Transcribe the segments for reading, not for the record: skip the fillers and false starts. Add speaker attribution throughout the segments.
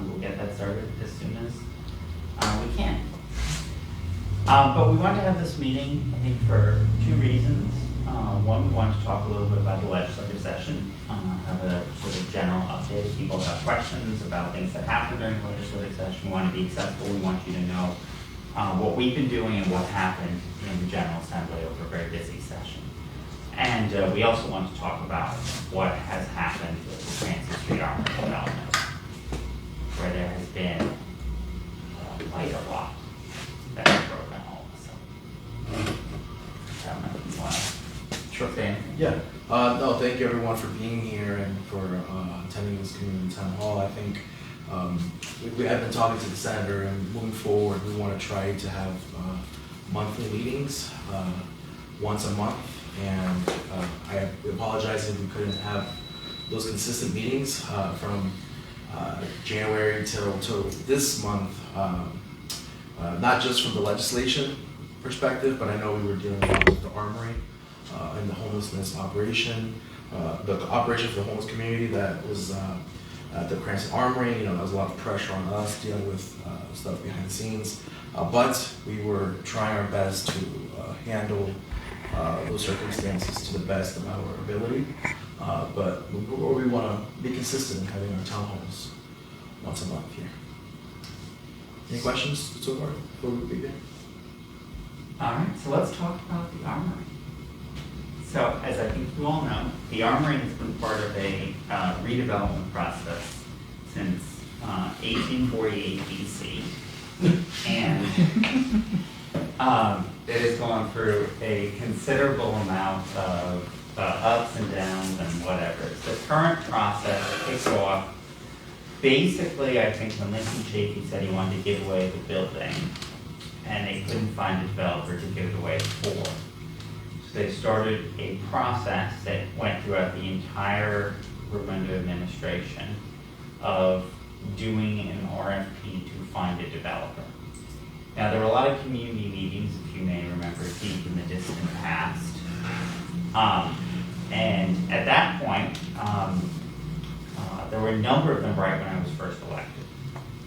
Speaker 1: We'll get that started as soon as we can. But we wanted to have this meeting, I think, for two reasons. One, we wanted to talk a little bit about the legislative session, have a sort of general update. If people have questions about things that happened during the legislative session, we want to be accessible. We want you to know what we've been doing and what happened in the General Assembly over a very busy session. And we also want to talk about what has happened with the Francis Street Armory development, where there has been quite a lot that has broken home. So, I don't know if you want to say anything.
Speaker 2: Yeah. No, thank you everyone for being here and for attending this community town hall. I think we have been talking to the senator, and moving forward, we want to try to have monthly meetings, once a month. And I apologize if we couldn't have those consistent meetings from January till this month. Not just from the legislation perspective, but I know we were dealing with the Armory and the homelessness operation, the operation for the homeless community that was at the Cranston Armory. You know, there was a lot of pressure on us dealing with stuff behind the scenes, but we were trying our best to handle those circumstances to the best of our ability. But we want to be consistent in having our town halls once a month here. Any questions so far before we begin?
Speaker 1: All right, so let's talk about the Armory. So, as I think you all know, the Armory has been part of a redevelopment process since 1848 BC, and it has gone through a considerable amount of ups and downs and whatever. The current process kicks off. Basically, I think when Lincoln Chafee said he wanted to give away the building, and they couldn't find a developer to give it away for, so they started a process that went throughout the entire Raimondo administration of doing an RFP to find a developer. Now, there were a lot of community meetings, if you may remember, deep in the distant past. And at that point, there were a number of them right when I was first elected.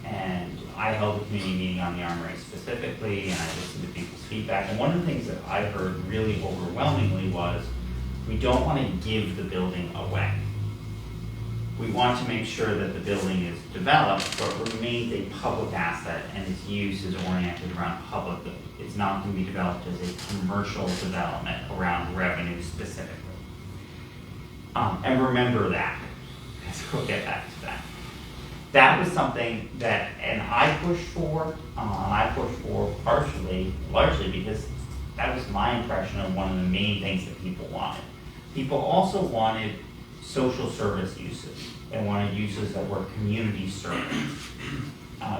Speaker 1: And I held a community meeting on the Armory specifically, and I listened to people's feedback. And one of the things that I heard really overwhelmingly was, we don't want to give the building away. We want to make sure that the building is developed, but remains a public asset, and its use is oriented around public. It's not going to be developed as a commercial development around revenue specifically. And remember that. So we'll get back to that. That was something that, and I pushed for. I pushed for largely because that was my impression of one of the main things that people wanted. People also wanted social service uses. They wanted uses that were community serving,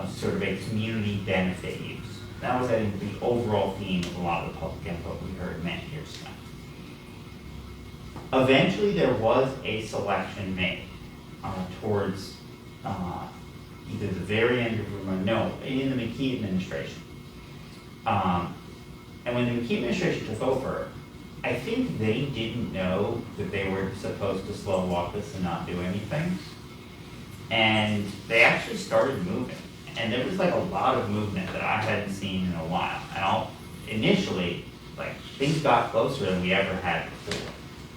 Speaker 1: sort of a community benefit use. That was, I think, the overall theme of a lot of the public input we heard many years ago. Eventually, there was a selection made towards either the very end of in the McKee administration. And when the McKee administration took over, I think they didn't know that they were supposed to slow walk this and not do anything. And they actually started moving. And there was like a lot of movement that I hadn't seen in a while. And initially, like, things got closer than we ever had before.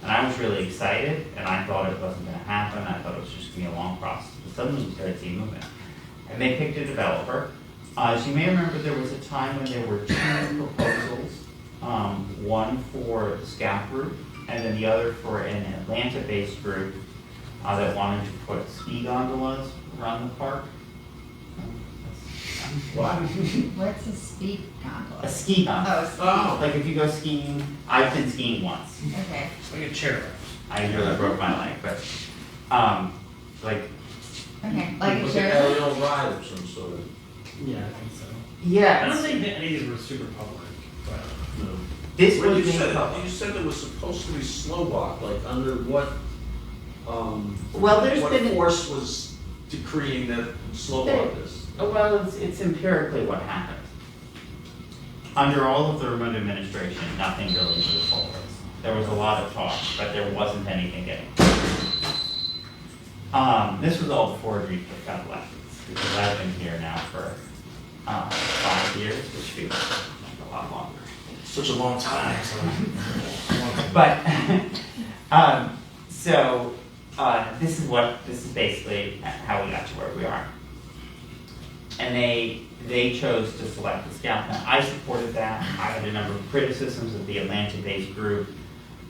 Speaker 1: And I was really excited, and I thought it wasn't going to happen. I thought it was just going to be a long process. But suddenly we started seeing movement. And they picked a developer. As you may remember, there was a time when there were two proposals. One for the Scout Group, and then the other for an Atlanta-based group that wanted to put ski gondolas around the park.
Speaker 3: What's a ski gondola?
Speaker 1: A ski gondola.
Speaker 3: Oh,
Speaker 1: like if you go skiing, I've been skiing once.
Speaker 3: okay.
Speaker 4: Like a chair.
Speaker 1: I nearly broke my leg, but like.
Speaker 3: Okay, like a
Speaker 4: Like
Speaker 3: chair.
Speaker 4: an aerial ride of some sort of.
Speaker 5: Yeah, I think so.
Speaker 1: Yeah.
Speaker 5: I don't think that any of these were super public, but
Speaker 4: No.
Speaker 1: This
Speaker 4: When
Speaker 1: was
Speaker 4: you
Speaker 1: made
Speaker 4: said
Speaker 1: public.
Speaker 4: you said it was supposed to be slow walk, like under what?
Speaker 1: Well, there's
Speaker 4: what
Speaker 1: been
Speaker 4: force was decreeing that slow walk is?
Speaker 1: Well, it's empirically what happened. Under all of the remote administration, nothing really moved forward. There was a lot of talk, but there wasn't anything getting. This was all before Reed got elected. because I've been here now for 5 years, which feels like a lot longer.
Speaker 2: Such a long time. So.
Speaker 1: But this is basically how we got to where we are. And they chose to select the Scout Plan. I supported that. I had a number of criticisms of the Atlanta-based group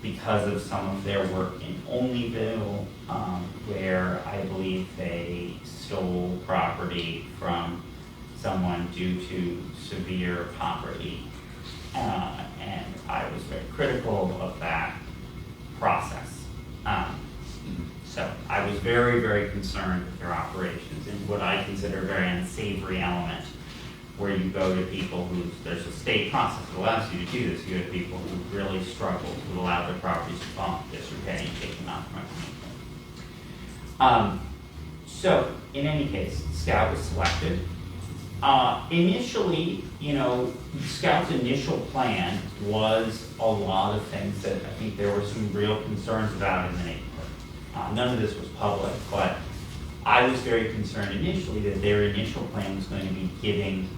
Speaker 1: because of some of their work in Olneyville, where I believe they stole property from someone due to severe poverty. And I was very critical of that process. So I was very, very concerned with their operations and what I consider a very unsavory element, where you go to people there's a state process that allows you to do this. You have people who really struggle to allow their properties to fall into disrepair and take them out from underneath them. So in any case, Scout was selected. Initially, Scout's initial plan was a lot of things that I think there were some real concerns about in the neighborhood. None of this was public, but I was very concerned initially that their initial plan was going to be getting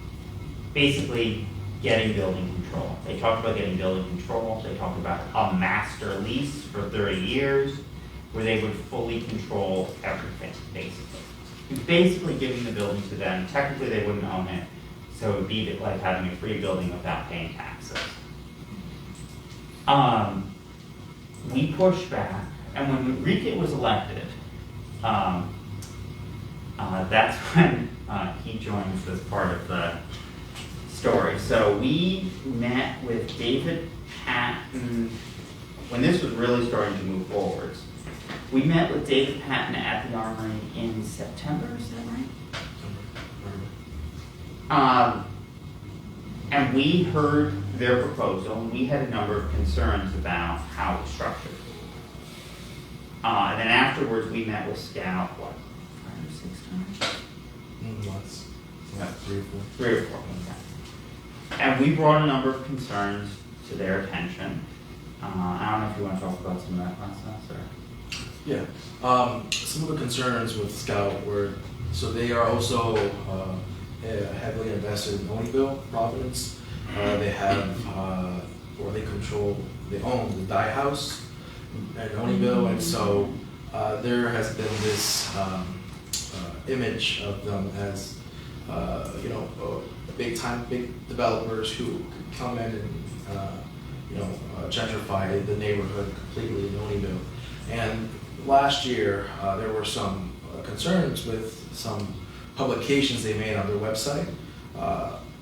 Speaker 1: building control. They talked about getting building control. They talked about a master lease for 30 years where they would fully control everything, basically giving the building to them. Technically, they wouldn't own it, so it would be like having a free building without paying taxes. We pushed back, and when Enrique was elected, that's when he joins as part of the story. So we met with David Patton when this was really starting to move forwards. We met with David Patton at the Armory in September, is that right? And we heard their proposal, and we had a number of concerns about how it was structured. And then afterwards, we met with Scout, 5 or 6 times?
Speaker 2: Lots. Yeah, 3 or 4.
Speaker 1: 3 or 4. Okay. And we brought a number of concerns to their attention. I don't know if you want to talk about some of that process, or...
Speaker 2: Yeah. Some of the concerns with Scout were, so they are also heavily invested in Olneyville, Providence. They have, or they own the Dye House at Olneyville, and so there has been this image of them as, big developers who could come in and, gentrify the neighborhood completely in Olneyville. And last year, there were some concerns with some publications they made on their website.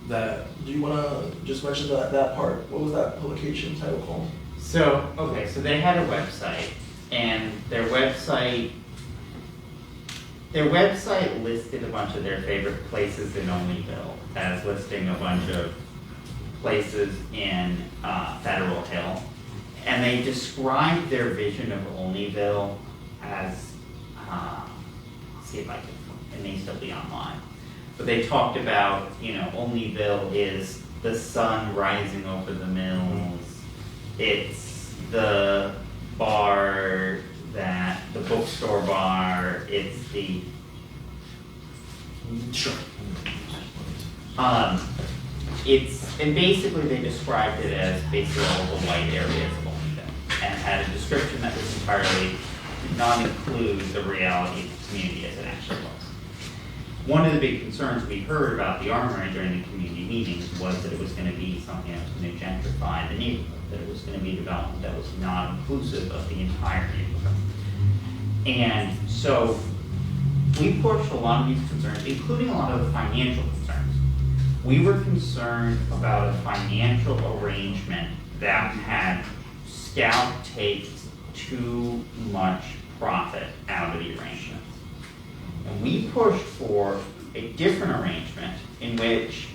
Speaker 2: Do you want to just mention that part? What was that publication title called?
Speaker 1: So they had a website, and their website listed a bunch of their favorite places in Olneyville, as listing a bunch of places in Federal Hill. And they described their vision of Olneyville as, see if I can, it may still be online. But they talked about, Olneyville is the sun rising over the mills. It's the bar the bookstore bar, it's the...
Speaker 2: Sure.
Speaker 1: And basically they described it as basically all the white areas of Olneyville, and had a description that was entirely, did not include the reality of the community as it actually was. One of the big concerns we heard about the Armory during the community meetings was that it was going to be something that was going to gentrify the neighborhood, that it was going to be development that was not inclusive of the entire neighborhood. And so we pushed a lot of these concerns, including a lot of the financial concerns. We were concerned about a financial arrangement that had Scout take too much profit out of the arrangement. And we pushed for a different arrangement in which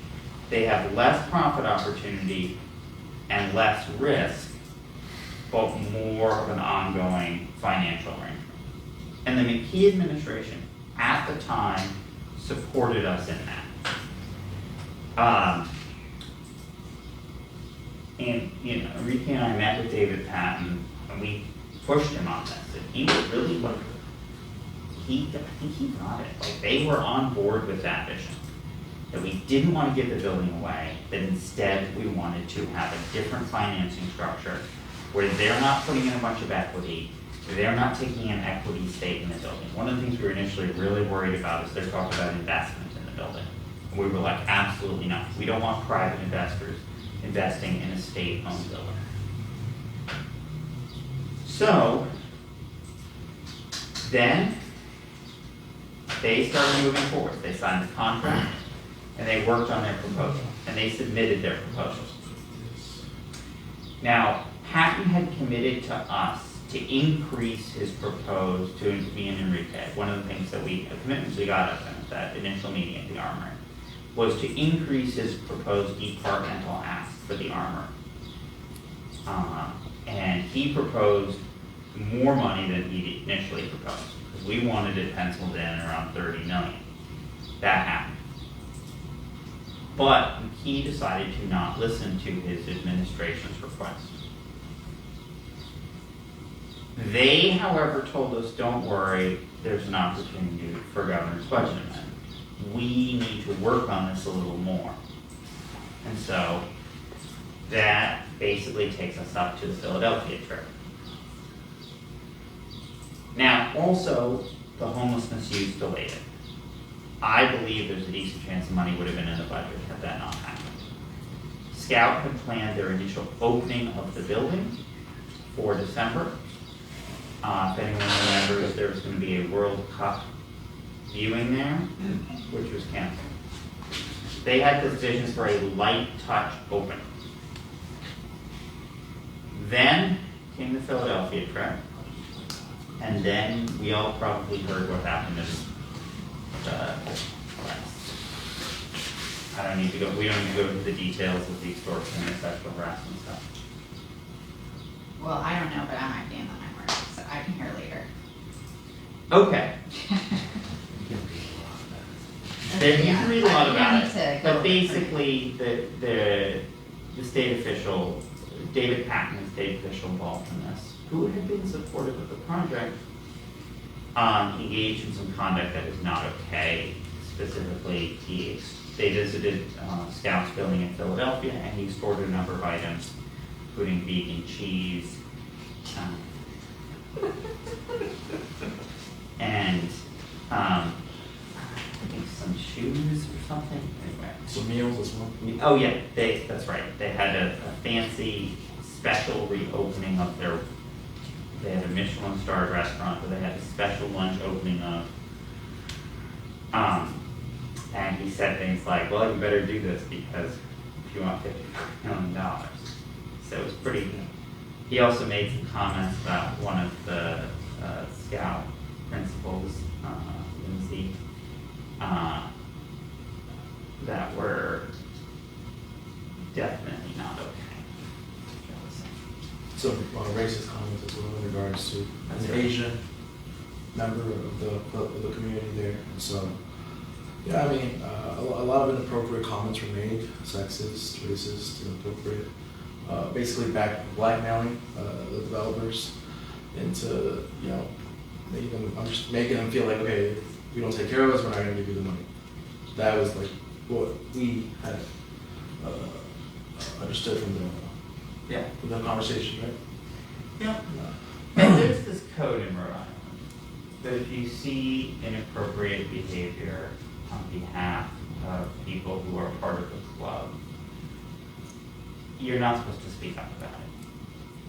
Speaker 1: they have less profit opportunity and less risk, but more of an ongoing financial arrangement. And the McKee administration at the time supported us in that. And Enrique and I met with David Patton, and we pushed him on this. And he I think he got it, like, they were on board with that vision. That we didn't want to give the building away, that instead we wanted to have a different financing structure where they're not putting in a bunch of equity, they're not taking an equity stake in the building. One of the things we were initially really worried about is they're talking about investment in the building. And we were like, absolutely not. We don't want private investors investing in a state-owned building. So, then, they started moving forward. They signed the contract, and they worked on their proposal, and they submitted their proposals. Now, Patton had committed to us to increase his proposed, to me and Enrique, one of the things that the commitments we got of him at that initial meeting at the Armory, was to increase his proposed departmental ask for the Armory. And he proposed more money than he initially proposed, because we wanted it penciled in around 30 million. That happened. But he decided to not listen to his administration's request. They, however, told us, don't worry, there's an opportunity for governor's budget amendment. We need to work on this a little more. And so that basically takes us up to the Philadelphia trip. Now, also, the homelessness use delayed it. I believe there's a decent chance the money would have been in the budget had that not happened. Scout had planned their initial opening of the building for December. If anyone remembers, there was going to be a World Cup viewing there, which was canceled. They had this vision for a light touch opening. Then came the Philadelphia trip, and then we all probably heard what happened in the I don't need to go. We don't need to go into the details of the extortion and sexual harassment stuff.
Speaker 3: Well, I don't know, but I might be in the network, so I can hear later.
Speaker 1: Okay. There, you can read a lot about it, but basically, the state official, David Patton, the state official involved in this, who had been supportive of the project, engaged in some conduct that was not okay. Specifically, they visited Scout's building in Philadelphia, and he extorted a number of items, including vegan cheese, and I think some shoes or something. Anyway.
Speaker 2: Some meals as well.
Speaker 1: Oh yeah, that's right. They had a fancy special reopening of they had a Michelin-starred restaurant, but they had a special lunch opening of, and he said things like, well, you better do this because if you want $55 million. So it was pretty good. He also made some comments about one of the Scout principals, Lindsay, that were definitely not okay.
Speaker 2: Some racist comments as well in regards to an Asian member of the community there. And so, yeah, I mean, a lot of inappropriate comments were made, sexist, racist, inappropriate, basically blackmailing the developers into, making them feel like, okay, if you don't take care of us, we're not going to give you the money. That was like what we had understood from the conversation, right?
Speaker 1: Yeah. And there's this code in Rhode Island that if you see inappropriate behavior on behalf of people who are part of the club, you're not supposed to speak up about it.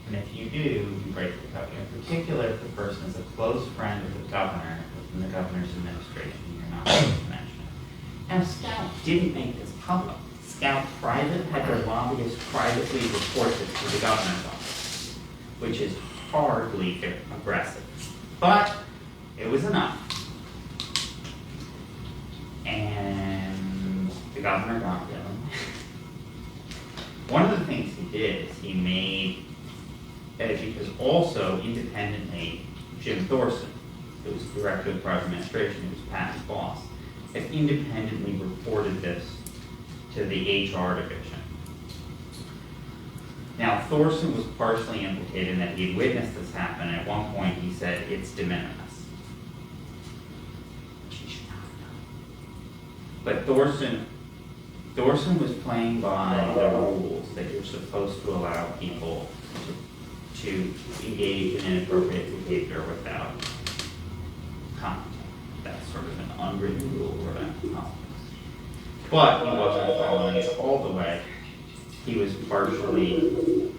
Speaker 1: And if you do, you break the code. In particular, if the person is a close friend of the governor within the governor's administration, you're not supposed to mention it. Now, Scout didn't make this public. Scout had their lobbyists privately report this to the governor's office, which is hardly aggressive. But it was enough. And the governor got them. One of the things he did is he made, because also independently, Jim Thorson, who was director of the private administration, who was Patton's boss, had independently reported this to the HR division. Now, Thorson was partially implicated in that he had witnessed this happen, and at one point he said, it's de minimis. But Thorson was playing by the rules that you're supposed to allow people to engage in inappropriate behavior without contact. That's sort of an unwritten rule around politics. But he wasn't following it all the way. He was partially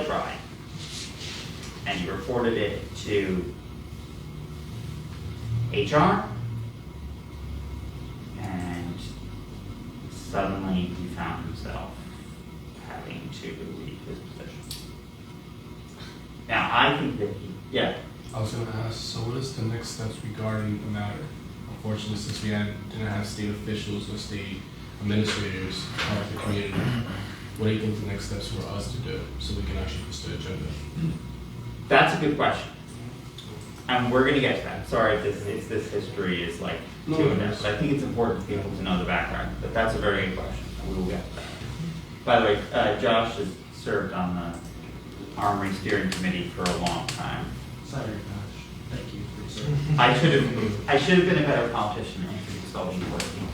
Speaker 1: tried. And he reported it to HR, and suddenly he found himself having to leave his position. Now, I think that yeah.
Speaker 6: I was going to ask, so what is the next steps regarding the matter? Unfortunately, since we didn't have state officials or state administrators to create it, what do you think the next steps for us to do so we can actually push the agenda?
Speaker 1: That's a good question. And we're going to get to that. Sorry if this history is like too in-depth, but I think it's important for people to know the background. But that's a very good question, and we will get to that. By the way, Josh has served on the Armory Steering Committee for a long time.
Speaker 4: Sorry, Josh. Thank you for serving.
Speaker 1: I should have been a better politician and introduced all the important people.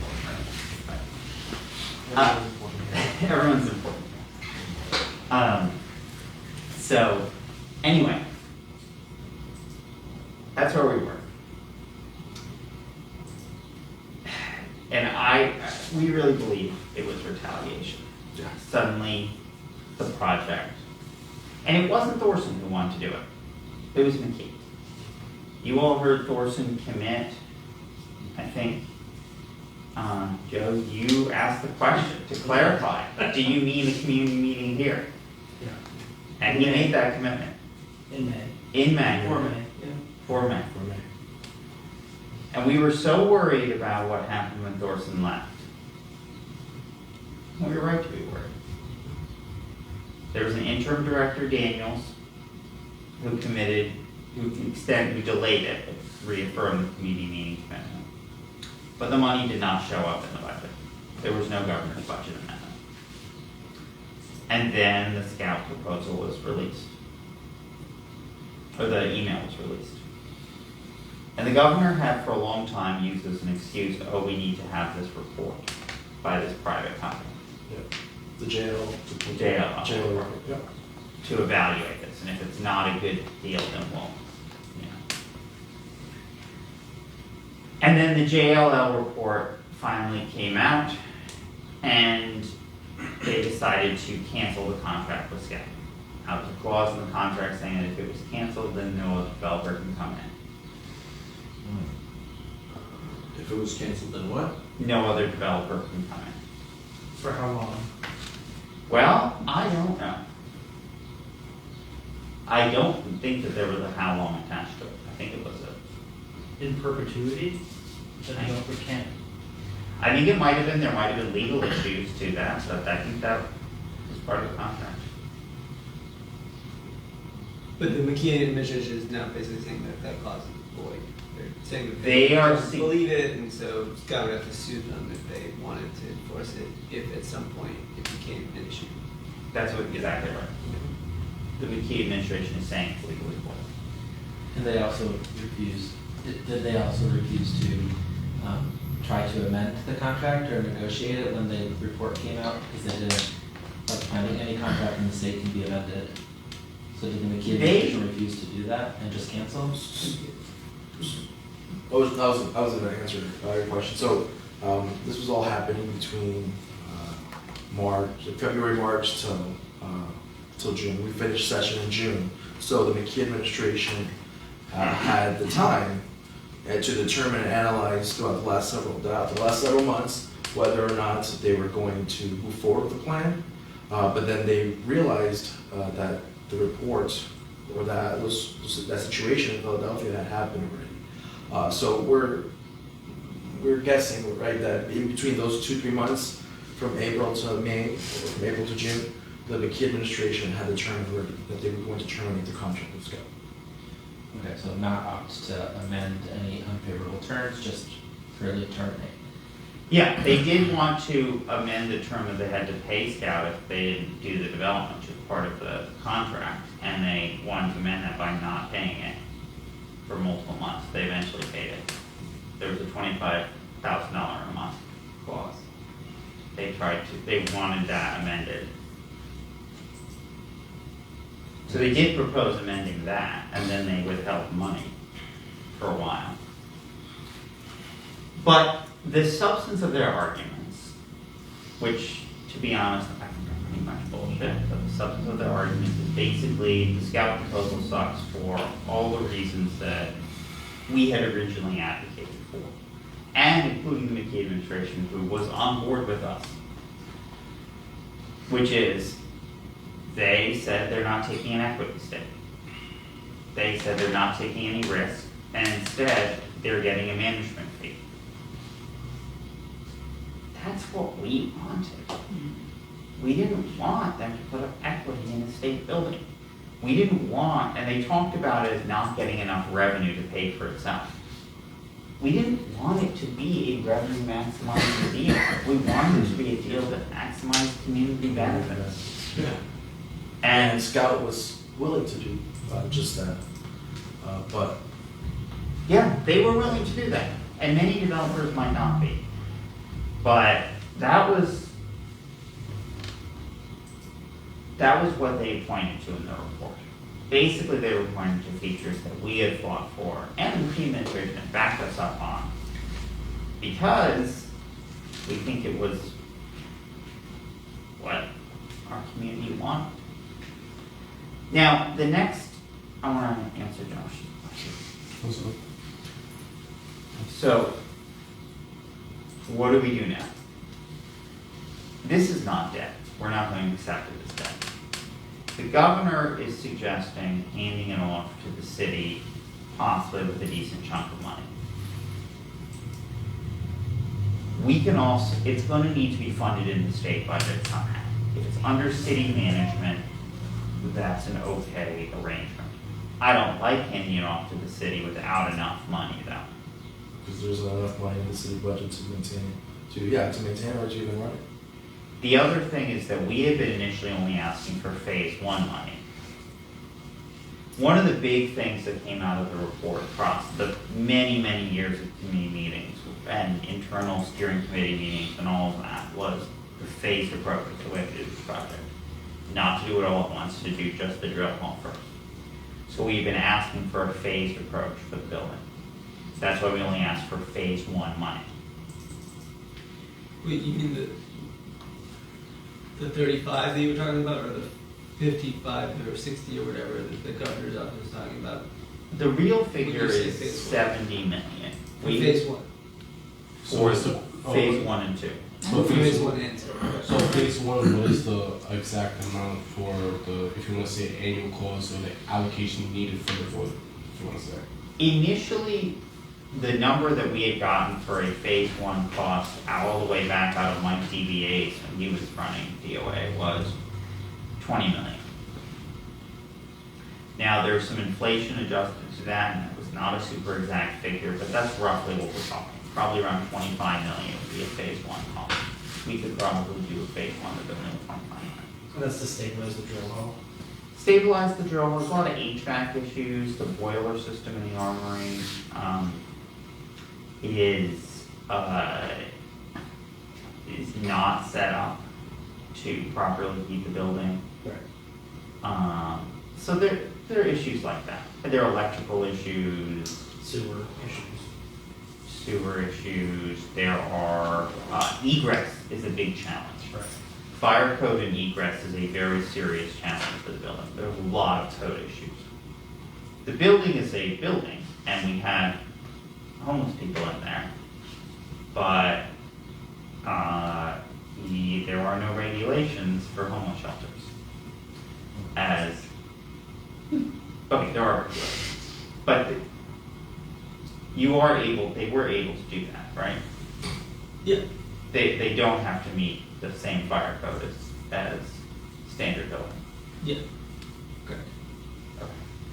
Speaker 1: Everyone's important. So, anyway, that's where we were. And we really believe it was retaliation.
Speaker 2: Yeah.
Speaker 1: Suddenly, the project, and it wasn't Thorson who wanted to do it. It was McKee. You all heard Thorson commit, I think. Joe, you asked the question to clarify. Do you mean a community meeting here?
Speaker 5: Yeah.
Speaker 1: And he made that commitment.
Speaker 5: In May.
Speaker 1: In May.
Speaker 5: For May, yeah.
Speaker 1: For May.
Speaker 2: For me.
Speaker 1: And we were so worried about what happened when Thorson left. We were right to be worried. There was an interim director, Daniels, who delayed it, but reaffirmed the community meeting commitment. But the money did not show up in the budget. There was no governor's budget amendment. And then the scout proposal was released. Or the email was released. And the governor had for a long time used as an excuse, we need to have this report by this private company.
Speaker 2: Yep. The jail.
Speaker 1: Jail.
Speaker 2: Yep.
Speaker 1: To evaluate this. And if it's not a good deal, then we'll, And then the JLL report finally came out, and they decided to cancel the contract with Scout. Now, there's a clause in the contract saying that if it was canceled, then no other developer can come in.
Speaker 4: If it was canceled, then what?
Speaker 1: No other developer can come in.
Speaker 5: For how long?
Speaker 1: Well, I don't know. I don't think that there was a how long attached to it. I think it was
Speaker 5: In perpetuity? The developer can't.
Speaker 1: I think it might have been, there might have been legal issues to that, but I think that was part of the contract.
Speaker 7: But the McKee administration is now basically saying that that clause is void. They're saying that
Speaker 1: They are
Speaker 7: don't believe it, and so Scott would have to sue them if they wanted to enforce it, if at some point it became an issue.
Speaker 1: That's what, exactly right. The McKee administration is saying it's legally void.
Speaker 8: And they also refused, did they also refuse to try to amend the contract or negotiate it when the report came out? Because they didn't, finding any contract in the state can be amended. So did the McKee administration refuse to do that and just cancel?
Speaker 2: I was going to answer your question. So this was all happening between February, March till June. We finished session in June. So the McKee administration had the time to determine and analyze throughout the last several months whether or not they were going to move forward with the plan. But then they realized that the report or that situation in Philadelphia had happened already. So we're guessing, right, that in between those 2-3 months, from April to May, or from April to June, the McKee administration had determined that they were going to terminate the contract with Scout.
Speaker 8: Okay, so not opt to amend any unfavorable terms, just purely terminate.
Speaker 1: Yeah, they did want to amend the term that they had to pay Scout if they didn't do the development, which is part of the contract, and they wanted to amend that by not paying it. for multiple months. They eventually paid it. There was a $25,000 a month clause. They wanted that amended. So they did propose amending that, and then they withheld money for a while. But the substance of their arguments, which, to be honest, I think are pretty much bullshit, but the substance of their arguments is basically the Scout proposal sucks for all the reasons that we had originally advocated for, and including the McKee administration, who was on board with us, which is, they said they're not taking an equity stake. They said they're not taking any risk, and instead, they're getting a management fee. That's what we wanted. We didn't want them to put up equity in a state building. We didn't want, and they talked about it as not getting enough revenue to pay for itself. We didn't want it to be a revenue maximizing deal. We wanted it to be a deal that maximized community benefits.
Speaker 2: Yeah. And Scout was willing to do just that. But
Speaker 1: Yeah, they were willing to do that, and many developers might not be. But that was what they pointed to in the report. Basically, they were pointing to features that we had fought for, and the team administration had backed us up on, because we think it was what our community wanted. Now, the next, I want to answer Josh's question. So, what do we do now? This is not debt. We're not going to accept it as debt. The governor is suggesting handing it off to the city, possibly with a decent chunk of money. We can also, it's going to need to be funded in the state budget somehow. If it's under city management, that's an okay arrangement. I don't like handing it off to the city without enough money, though.
Speaker 2: because there's not enough money in the city budget to maintain, or to even run it.
Speaker 1: The other thing is that we had been initially only asking for phase one money. One of the big things that came out of the report across the many, many years of committee meetings and internal steering committee meetings and all of that was the phased approach to the way to do this project. Not to do it all at once, to do just the drill hole first. So we've been asking for a phased approach for the building. That's why we only asked for phase one money.
Speaker 7: Wait, you mean the 35 that you were talking about, or the 55 or 60 or whatever that the governor's office was talking about?
Speaker 1: The real figure
Speaker 7: When you say
Speaker 1: is
Speaker 7: phase one.
Speaker 1: 70 million.
Speaker 7: For phase one.
Speaker 1: For phase one and two.
Speaker 6: So
Speaker 7: Phase
Speaker 6: phase
Speaker 7: one and two.
Speaker 6: So phase one, what is the exact amount for the, if you want to say annual cost or the allocation needed for the vote, if you want to say?
Speaker 1: Initially, the number that we had gotten for a phase one cost all the way back out of Mike DBA's when he was running DOA was 20 million. Now there's some inflation adjusted to that, and it was not a super exact figure, but that's roughly what we're talking. Probably around 25 million would be a phase one cost. We could probably do a phase one of the building with 25 million.
Speaker 5: And that's to stabilize the drill hole.
Speaker 1: Stabilize the drill. There's a lot of HVAC issues, the boiler system in the armory. It is not set up to properly heat the building.
Speaker 5: Right.
Speaker 1: So there are issues like that. There are electrical issues,
Speaker 5: Sewer issues.
Speaker 1: sewer issues. There are egress is a big challenge.
Speaker 5: Right.
Speaker 1: Fire code and egress is a very serious challenge for the building. There are a lot of code issues. The building is a building, and we had homeless people in there, but there are no regulations for homeless shelters. Okay, there are regulations, but they were able to do that, right?
Speaker 7: Yeah.
Speaker 1: They don't have to meet the same fire code as standard building.
Speaker 7: Yeah. Correct.
Speaker 1: Okay.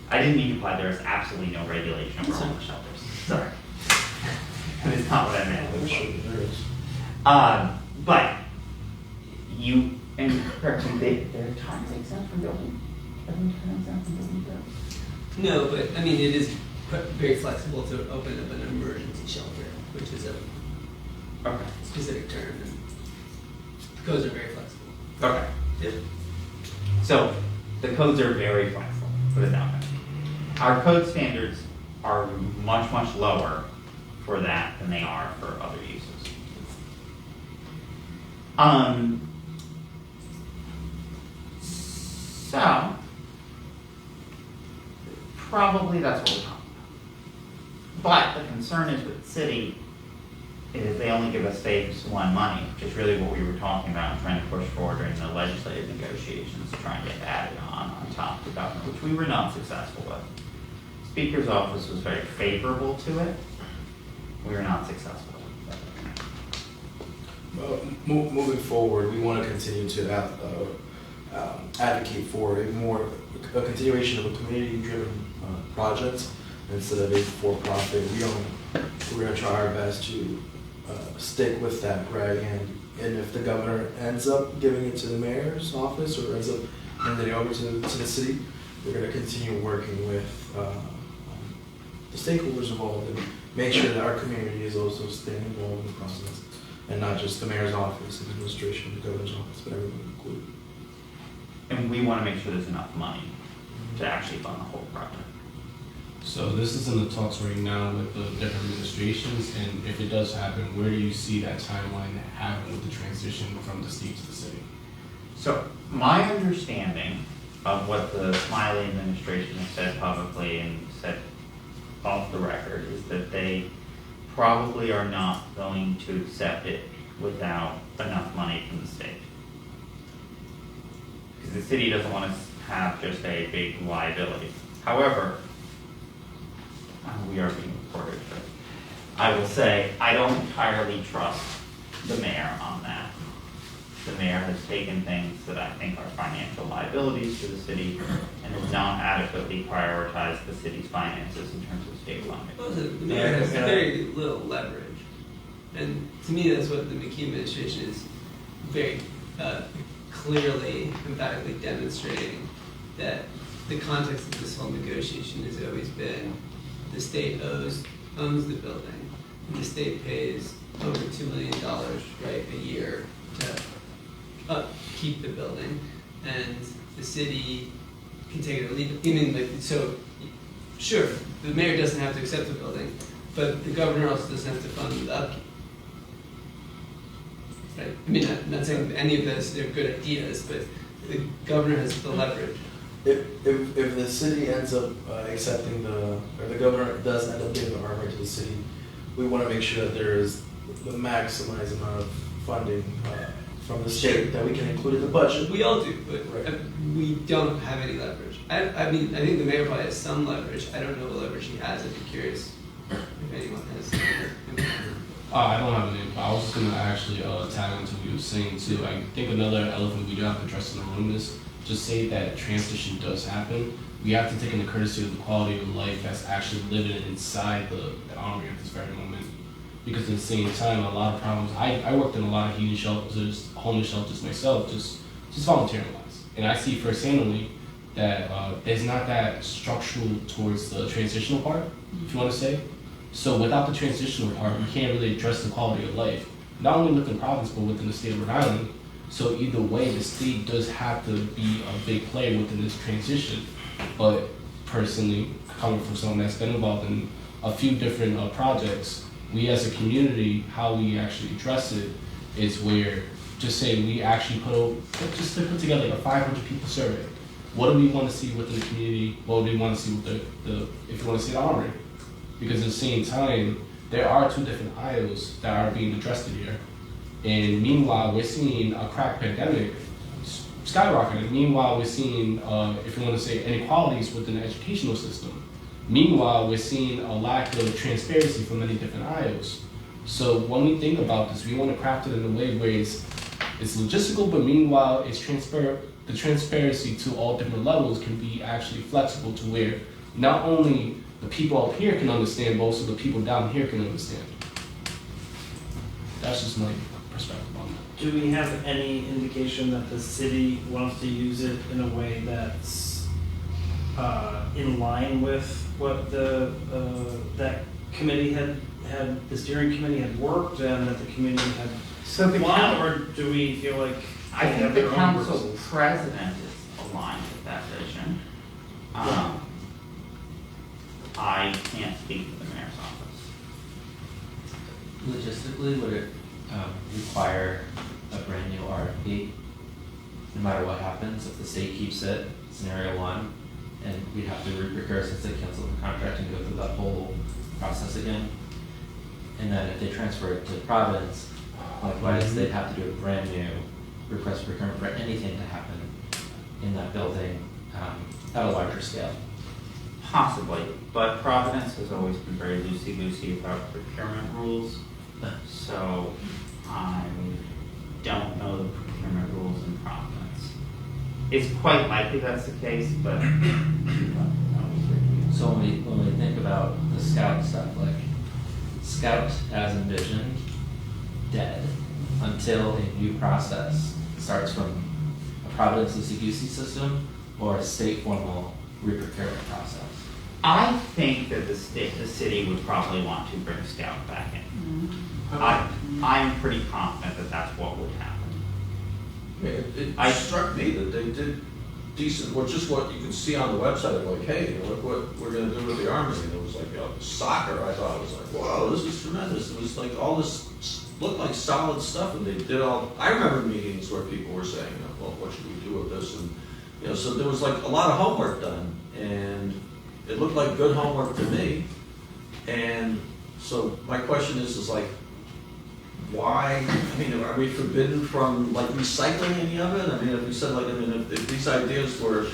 Speaker 1: I didn't mean to imply there is absolutely no regulation for homeless shelters. Sorry. That's not what I meant.
Speaker 2: There is.
Speaker 1: But you, and correct me, they're tax exempt from building. Everyone's tax exempt from building.
Speaker 7: No, but I mean, it is very flexible to open up an emergency shelter, which is a
Speaker 1: Okay.
Speaker 7: specific term, and the codes are very flexible.
Speaker 1: Okay.
Speaker 7: Yep.
Speaker 1: So, the codes are very flexible, put it that way. Our code standards are much, much lower for that than they are for other uses. So, probably that's what we're talking about. But the concern is with the city is they only give us phase one money, which is really what we were talking about and trying to push forward during the legislative negotiations, trying to get added on top of the government, which we were not successful with. Speaker's office was very favorable to it. We were not successful with it.
Speaker 2: Moving forward, we want to continue to advocate for a continuation of a community-driven project instead of a for-profit. We're going to try our best to stick with that, right? And if the governor ends up giving it to the mayor's office or ends up handing it over to the city, we're going to continue working with the stakeholders involved and make sure that our community is also staying involved in the process, and not just the mayor's office and administration, the governor's office, but everyone included.
Speaker 1: And we want to make sure there's enough money to actually fund the whole project.
Speaker 6: So this is in the talks right now with the different administrations, and if it does happen, where do you see that timeline happen with the transition from the state to the city?
Speaker 1: So my understanding of what the Smiley administration has said publicly and said off the record is that they probably are not going to accept it without enough money from the state. Because the city doesn't want to have just a big liability. However, we are being recorded, but I will say I don't entirely trust the mayor on that. The mayor has taken things that I think are financial liabilities to the city and has not adequately prioritized the city's finances in terms of state funding.
Speaker 7: Well, the mayor has very little leverage, and to me, that's what the McKee administration is very clearly, emphatically demonstrating, that the context of this whole negotiation has always been the state owns the building, and the state pays over $2 million, right, a year to upkeep the building, and the city can take it or leave it. I mean, like, so, sure, the mayor doesn't have to accept the building, but the governor also doesn't have to fund the upkeep. Right? I mean, I'm not saying any of those are good ideas, but the governor has the leverage.
Speaker 2: If the city ends up accepting or the governor does end up giving the armory to the city, we want to make sure that there is the maximized amount of funding from the state that we can include in the budget.
Speaker 7: We all do, but
Speaker 2: Right.
Speaker 7: we don't have any leverage. I mean, I think the mayor probably has some leverage. I don't know what leverage he has. I'd be curious if anyone has.
Speaker 6: I don't have an input. I was just going to actually tag into what you were saying too. I think another elephant we do have to address in the room is just say that transition does happen. We have to take into courtesy of the quality of life that's actually living inside the armory at this very moment. Because at the same time, a lot of problems, I worked in a lot of heating shelters, homeless shelters myself, just volunteering wise. And I see firsthand that there's not that structural towards the transitional part, if you want to say. So without the transitional part, we can't really address the quality of life, not only within the province, but within the state of Rhode Island. So either way, the state does have to be a big player within this transition. But personally, coming from someone that's been involved in a few different projects, we as a community, how we actually address it is where, just say we actually put together like a 500 people survey. What do we want to see within the community? What do we want to see with the if you want to see the armory? Because at the same time, there are two different aisles that are being addressed in here. And meanwhile, we're seeing a crack pandemic skyrocketing. Meanwhile, we're seeing, if you want to say, inequalities within the educational system. Meanwhile, we're seeing a lack of transparency from many different aisles. So when we think about this, we want to craft it in a way where it's logistical, but meanwhile, the transparency to all different levels can be actually flexible to where not only the people up here can understand, but also the people down here can understand. That's just my perspective on that.
Speaker 5: Do we have any indication that the city wants to use it in a way that's in line with what that committee had, the steering committee had worked and that the community had
Speaker 1: So the
Speaker 5: wanted,
Speaker 1: coun-
Speaker 5: or do we feel like
Speaker 1: I
Speaker 5: they
Speaker 1: think
Speaker 5: have
Speaker 1: the
Speaker 5: their own
Speaker 1: council
Speaker 5: purposes?
Speaker 1: president is aligned with that vision. I can't speak for the mayor's office.
Speaker 8: Logistically, would it require a brand new RFP, no matter what happens, if the state keeps it, scenario one, and we'd have to re-procure since they canceled the contract and go through that whole process again? And then if they transfer it to Providence, likewise, they'd have to do a brand new request for procurement for anything to happen in that building at a larger scale.
Speaker 1: Possibly, but Providence has always been very loosey-goosey about procurement rules. So I don't know the procurement rules in Providence. It's quite likely that's the case, but
Speaker 8: So when we think about the Scout stuff, like Scout as envisioned, dead until a new process starts from a Providence loosey-goosey system or a state formal re-procurement process.
Speaker 1: I think that the city would probably want to bring Scout back in. I'm pretty confident that that's what would happen.
Speaker 4: It struck me that they did decent, well, just what you could see on the website, like, hey, look what we're gonna do with the Army, and it was like, soccer, I thought, it was like, whoa, this is tremendous, it was like, all this looked like solid stuff, and they did all, I remember meetings where people were saying, well, what should we do with this, and, so there was like a lot of homework done, and it looked like good homework to me, and so my question is like, why, I mean, are we forbidden from like recycling any of it? I mean, if we said like, I mean, if these ideas were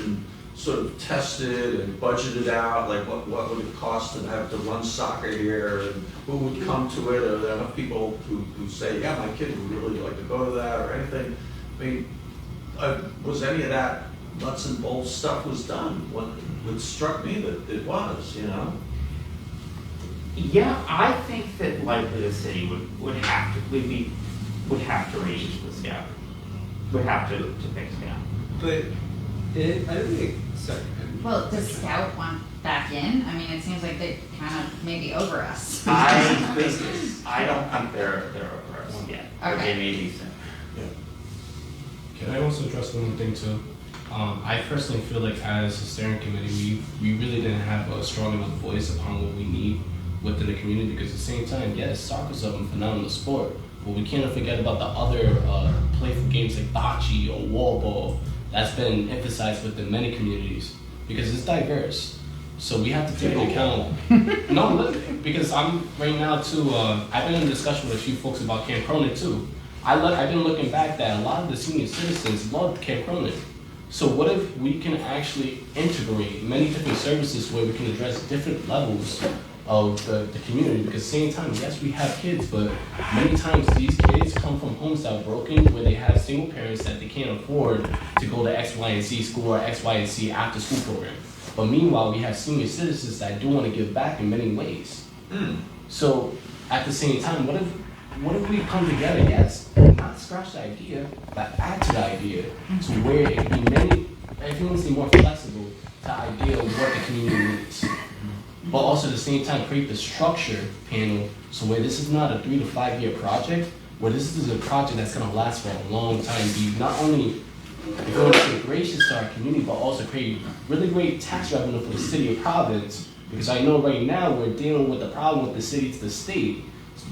Speaker 4: sort of tested and budgeted out, like what would it cost to have to run soccer here, and who would come to it? Are there enough people who say, yeah, my kid would really like to go to that or anything? I mean, was any of that nuts and bolts stuff was done? It struck me that it was,
Speaker 1: Yeah, I think that likely the city would have to reach the Scout. Would have to pick Scout.
Speaker 7: But I don't think, sorry.
Speaker 3: Well, does Scout want back in? I mean, it seems like they're kind of maybe over us.
Speaker 1: I don't think they're over us yet, but
Speaker 3: Okay.
Speaker 1: they may be soon.
Speaker 6: Can I also address one thing too? I personally feel like as a steering committee, we really didn't have a strong enough voice upon what we need within the community, because at the same time, yes, soccer's a phenomenal sport, but we can't forget about the other playful games like bocce or wall ball that's been emphasized within many communities because it's diverse. So we have to take into account. No, look, because I'm right now too. I've been in discussion with a few folks about Camp Cronin too. I've been looking back that a lot of the senior citizens loved Camp Cronin. So what if we can actually integrate many different services where we can address different levels of the community? Because at the same time, yes, we have kids, but many times these kids come from homes that are broken, where they have single parents that they can't afford to go to X, Y, and Z school or X, Y, and Z after school program. But meanwhile, we have senior citizens that do want to give back in many ways. So at the same time, what if we come together, yes, not scratch the idea, but add to the idea to where it can be everyone's more flexible to the idea of what the community needs. But also at the same time create the structure panel so where this is not a 3 to 5 year project, where this is a project that's going to last for a long time, be not only going to be gracious to our community, but also create really great tax revenue for the city of Providence. Because I know right now we're dealing with the problem with the city to the state.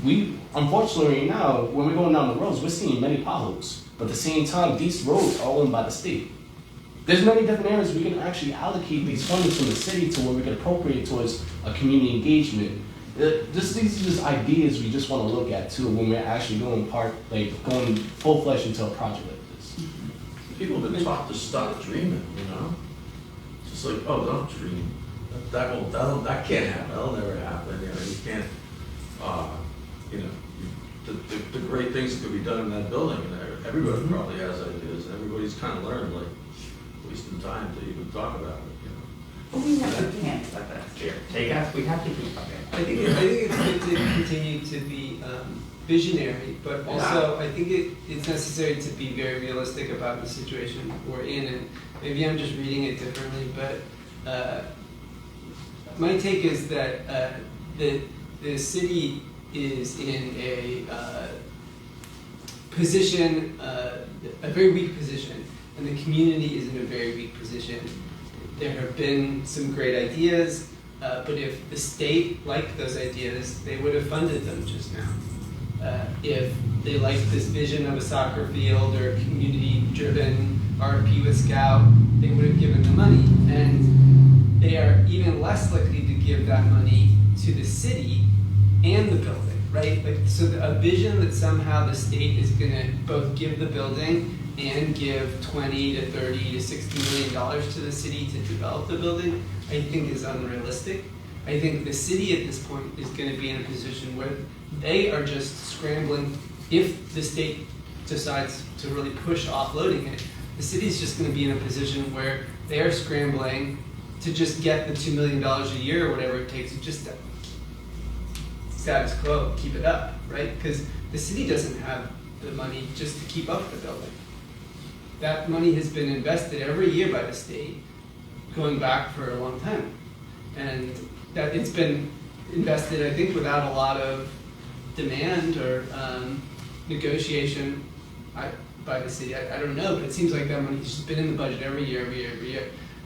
Speaker 6: We, unfortunately right now, when we're going down the roads, we're seeing many potholes. But at the same time, these roads are owned by the state. There's many different areas we can actually allocate these funds from the city to where we can appropriate towards a community engagement. These are just ideas we just want to look at too when we're actually going full-fledged into a project like this.
Speaker 4: People have been taught to stop dreaming, Just like, oh, don't dream. That can't happen. That'll never happen. You can't, the great things that could be done in that building, and everybody probably has ideas. Everybody's kind of learned, like, wasting time to even talk about it,
Speaker 1: But we can't let that steer take us. We have to keep up it.
Speaker 7: I think it's good to continue to be visionary, but also I think it's necessary to be very realistic about the situation we're in. And maybe I'm just reading it differently, but my take is that the city is in a position, a very weak position, and the community is in a very weak position. There have been some great ideas, but if the state liked those ideas, they would have funded them just now. If they liked this vision of a soccer field or a community-driven RFP with Scout, they would have given the money. And they are even less likely to give that money to the city and the building, right? Like, so a vision that somehow the state is going to both give the building and give 20 to 30 to 60 million dollars to the city to develop the building, I think is unrealistic. I think the city at this point is going to be in a position where they are just scrambling. If the state decides to really push offloading it, the city's just going to be in a position where they are scrambling to just get the $2 million a year or whatever it takes to just status quo, keep it up, right? Because the city doesn't have the money just to keep up the building. That money has been invested every year by the state, going back for a long time. And that it's been invested, I think, without a lot of demand or negotiation by the city. I don't know, but it seems like that money's just been in the budget every year.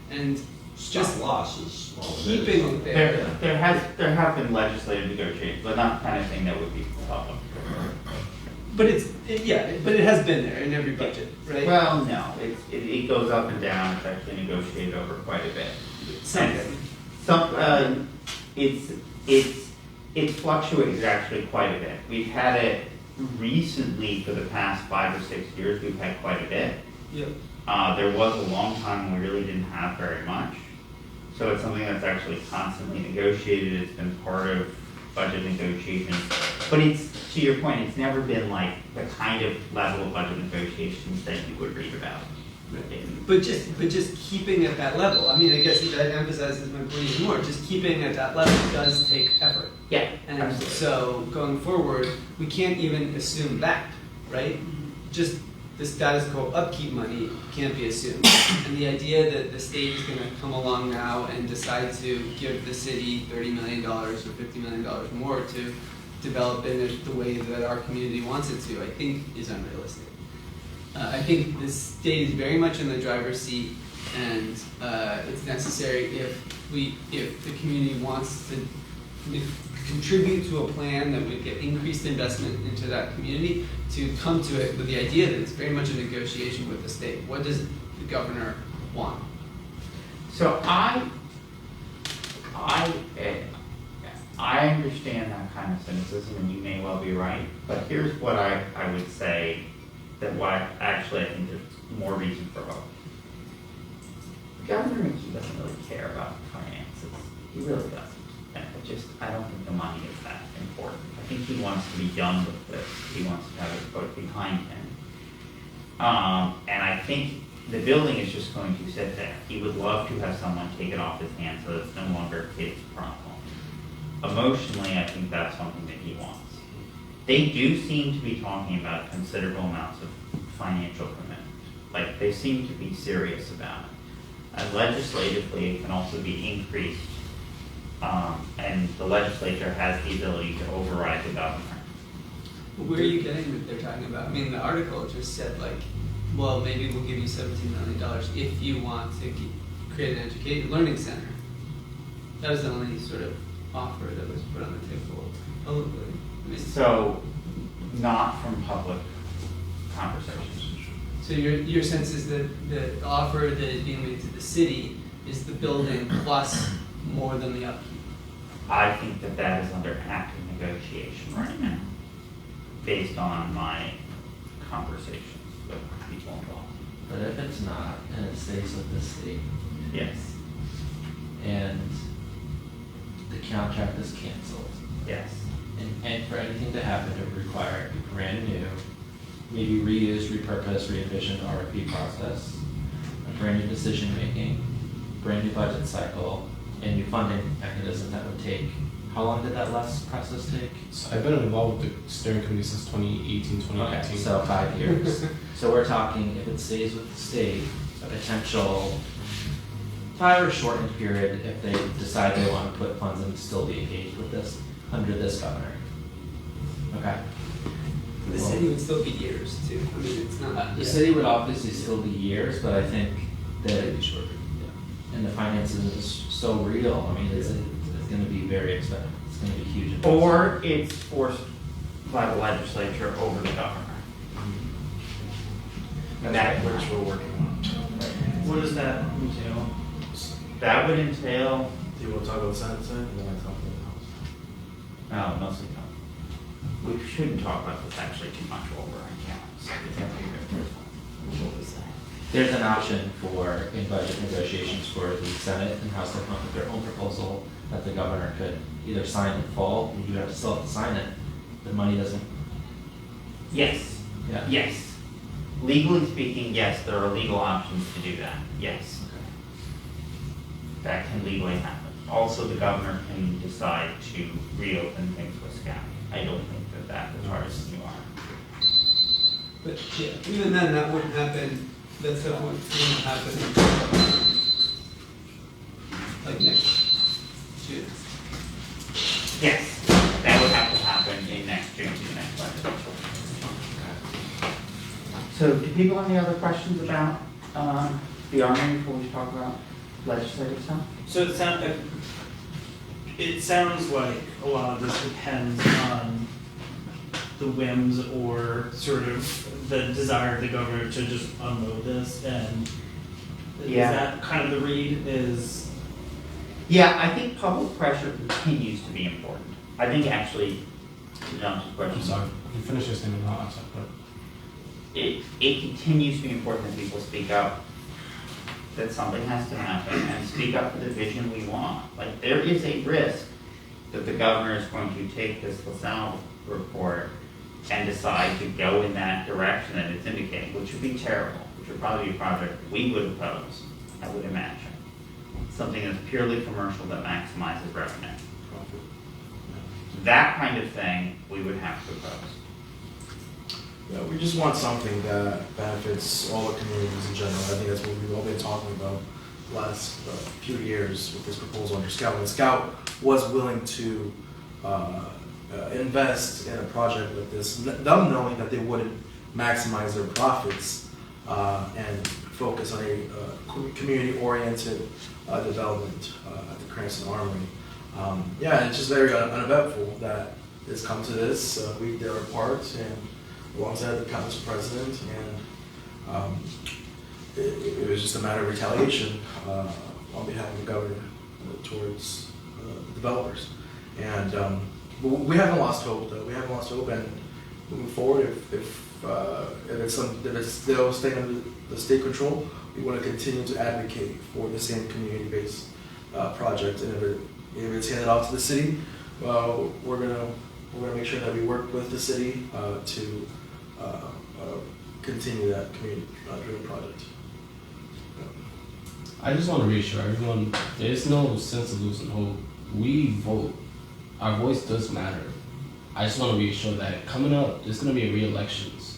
Speaker 7: And just
Speaker 4: losses.
Speaker 7: keeping it there.
Speaker 1: There have been legislative negotiations, but not the kind of thing that would be public.
Speaker 7: But but it has been there in every budget, right?
Speaker 1: Well, no, it goes up and down. It's actually negotiated over quite a bit.
Speaker 7: Something.
Speaker 1: It fluctuates actually quite a bit. We've had it recently for the past 5 or 6 years. We've had quite a bit.
Speaker 7: Yep.
Speaker 1: There was a long time when we really didn't have very much. So it's something that's actually constantly negotiated. It's been part of budget negotiations. But it's, to your point, it's never been like the kind of level of budget negotiations that you would read about.
Speaker 7: But just keeping at that level. I mean, I guess that emphasizes my point even more. Just keeping at that level does take effort.
Speaker 1: Yeah,
Speaker 7: And
Speaker 1: absolutely.
Speaker 7: so going forward, we can't even assume that, right? Just the status quo upkeep money can't be assumed. And the idea that the state is going to come along now and decide to give the city $30 million or $50 million more to develop it the way that our community wants it to, I think is unrealistic. I think the state is very much in the driver's seat, and it's necessary if the community wants to contribute to a plan that would get increased investment into that community, to come to it with the idea that it's very much a negotiation with the state. What does the governor want?
Speaker 1: So I understand that kind of cynicism, and you may well be right, but here's what I would say that why actually I think there's more reason for hope. Governor McKee doesn't really care about finances. He really doesn't. I don't think the money is that important. I think he wants to be done with this. He wants to have it put behind him. And I think the building is just going to sit there. He would love to have someone take it off his hands so that it's no longer a kid's problem. Emotionally, I think that's something that he wants. They do seem to be talking about considerable amounts of financial commitment. Like, they seem to be serious about it. And legislatively, it can also be increased, and the legislature has the ability to override the governor.
Speaker 7: Where are you getting that they're talking about? I mean, the article just said, like, well, maybe we'll give you $17 million if you want to create an learning center. That was the only sort of offer that was put on the table publicly. I mean,
Speaker 1: So, not from public conversations.
Speaker 7: so your sense is that the offer that is being made to the city is the building plus more than the upkeep?
Speaker 1: I think that is under active negotiation right now, based on my conversations with people involved.
Speaker 8: But if it's not, and it stays with the state,
Speaker 1: Yes,
Speaker 8: and the contract is canceled,
Speaker 1: yes.
Speaker 8: and for anything to happen, it would require a brand new, maybe reused, repurposed, re-envisioned RFP process, a brand new decision-making, brand new budget cycle, and new funding mechanism that would take, how long did that last process take?
Speaker 6: So I've been involved with the steering committee since 2018, 2019.
Speaker 8: Okay, so 5 years. So we're talking, if it stays with the state, a potential if I were a shortened period, if they decide they want to put funds and still be engaged with this, under this governor. Okay.
Speaker 7: The city would still be years too. I mean, it's not.
Speaker 8: The city would obviously still be years, but I think that,
Speaker 7: Maybe shorter.
Speaker 8: and the finances is so real, I mean, it's gonna be very expensive, it's gonna be huge.
Speaker 1: Or it's forced by the legislature over the governor.
Speaker 2: That which we're working on.
Speaker 5: What does that entail?
Speaker 1: That would entail,
Speaker 2: Do you want to talk about the Senate side, and then I talk about the House?
Speaker 1: no, mostly no. We shouldn't talk about this actually too much over on campus. We have to be very careful. What was that?
Speaker 8: There's an option for, in budget negotiations for the Senate and House to come up with their own proposal that the governor could either sign in fall, and you have to still have to sign it, the money doesn't,
Speaker 1: Yes,
Speaker 8: yeah.
Speaker 1: yes. Legally speaking, yes, there are legal options to do that, yes. That can legally happen. Also, the governor can decide to reopen things with SCAP. I don't think that that's as hard as you are.
Speaker 7: But yeah, even then, that wouldn't happen. That stuff wouldn't happen like next June.
Speaker 1: Yes, that would have to happen in next June, the next budget. So, do people have any other questions about the Army before we talk about legislative stuff?
Speaker 5: So it sounds like a lot of this depends on the whims or sort of the desire of the governor to just unload this, and
Speaker 1: Yeah.
Speaker 5: is that kind of the read is?
Speaker 1: Yeah, I think public pressure continues to be important. I think actually, to jump to the question.
Speaker 6: I'm sorry, you finish your statement, I'll answer, but.
Speaker 1: It continues to be important that people speak up, that something has to happen, and speak up for the vision we want. Like, there is a risk that the governor is going to take this LaSalle report and decide to go in that direction that it's indicating, which would be terrible, which would probably be a project we would oppose, I would imagine. Something that's purely commercial that maximizes revenue. That kind of thing, we would have to oppose.
Speaker 2: Yeah, we just want something that benefits all the communities in general. I think that's what we've all been talking about the last few years with this proposal under Scout. And Scout was willing to invest in a project like this, them knowing that they wouldn't maximize their profits and focus on a community-oriented development at the Cranston Armory. Yeah, it's just very uneventful that it's come to this. We did our part, and alongside the council president, and it was just a matter of retaliation on behalf of the governor towards developers. And but we haven't lost hope, though. We haven't lost hope, and moving forward, if it's still staying under the state control, we want to continue to advocate for the same community-based project. And if it's handed off to the city, we're gonna make sure that we work with the city to continue that community-driven project.
Speaker 6: I just want to reassure everyone, there's no sense of losing hope. We vote. Our voice does matter. I just want to reassure that coming up, there's going to be re-elections.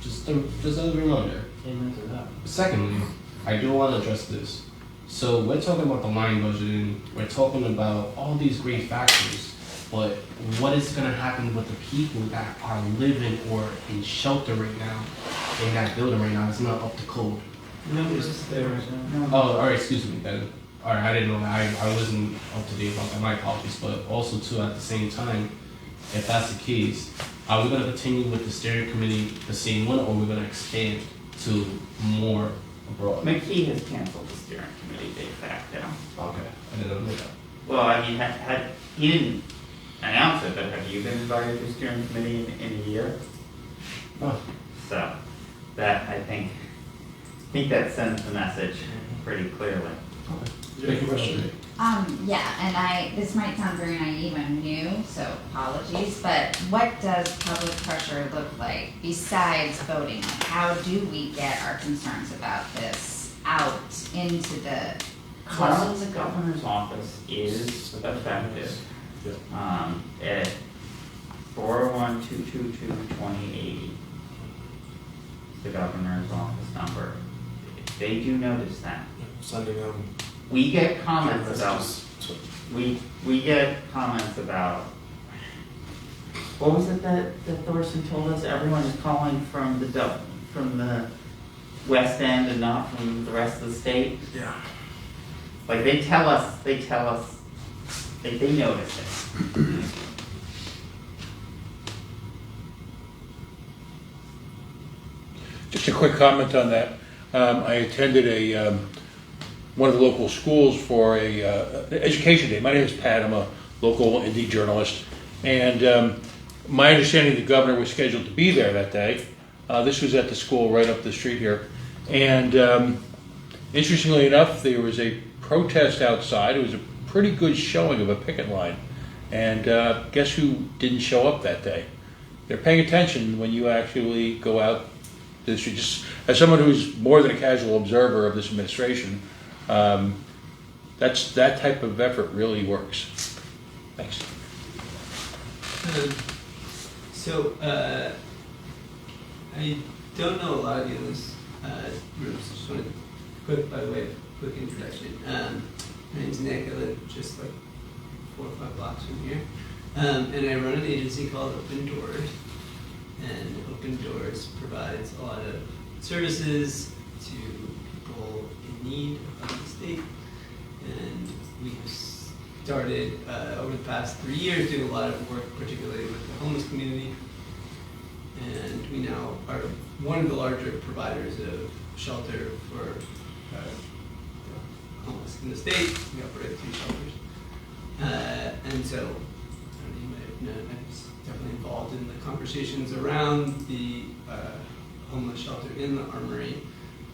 Speaker 6: Just as a reminder.
Speaker 5: Amen to that.
Speaker 6: Secondly, I do want to address this. So we're talking about the line budgeting, we're talking about all these great factors, but what is going to happen with the people that are living or in shelter right now, in that building right now? It's not up to code.
Speaker 5: No, it's there right now.
Speaker 6: Oh, all right, excuse me then. All right, I didn't know that. I wasn't up to date about that. My apologies. But also, too, at the same time, if that's the case, are we going to continue with the steering committee, the same one, or are we going to expand to more abroad?
Speaker 1: McKee has canceled the steering committee de facto.
Speaker 6: Okay, I didn't know that.
Speaker 1: Well, I mean, he didn't announce it, but have you been invited to the steering committee in a year?
Speaker 6: Oh.
Speaker 1: So, that, I think that sends the message pretty clearly.
Speaker 6: Okay. Thank you for sharing.
Speaker 3: Yeah, and this might sound very naive and new, so apologies, but what does public pressure look like besides voting? Like, how do we get our concerns about this out into the
Speaker 1: Well, the governor's office is effective. At 401-222-2080, the governor's office number. They do notice that.
Speaker 2: sending them
Speaker 1: We get comments about,
Speaker 2: messages.
Speaker 1: we get comments about, what was it that Thorson told us? Everyone is calling from the West End and not from the rest of the state?
Speaker 2: Yeah.
Speaker 1: Like, they notice it.
Speaker 9: Just a quick comment on that. I attended one of the local schools for a education day. My name is Pat. I'm a local indie journalist, and my understanding the governor was scheduled to be there that day. This was at the school right up the street here, and interestingly enough, there was a protest outside. It was a pretty good showing of a picket line, and guess who didn't show up that day? They're paying attention when you actually go out. Just as someone who's more than a casual observer of this administration, that type of effort really works. Thanks.
Speaker 7: I don't know a lot of you in this room, so just wanted quick, by the way, quick introduction. My name's Nick. I live just like 4 or 5 blocks from here, and I run an agency called Open Doors. And Open Doors provides a lot of services to people in need of the state. And we've started over the past 3 years doing a lot of work, particularly with the homeless community. And we now are one of the larger providers of shelter for homeless in the state. We operate 2 shelters. And so, I don't know, you might have known, I was definitely involved in the conversations around the homeless shelter in the Armory,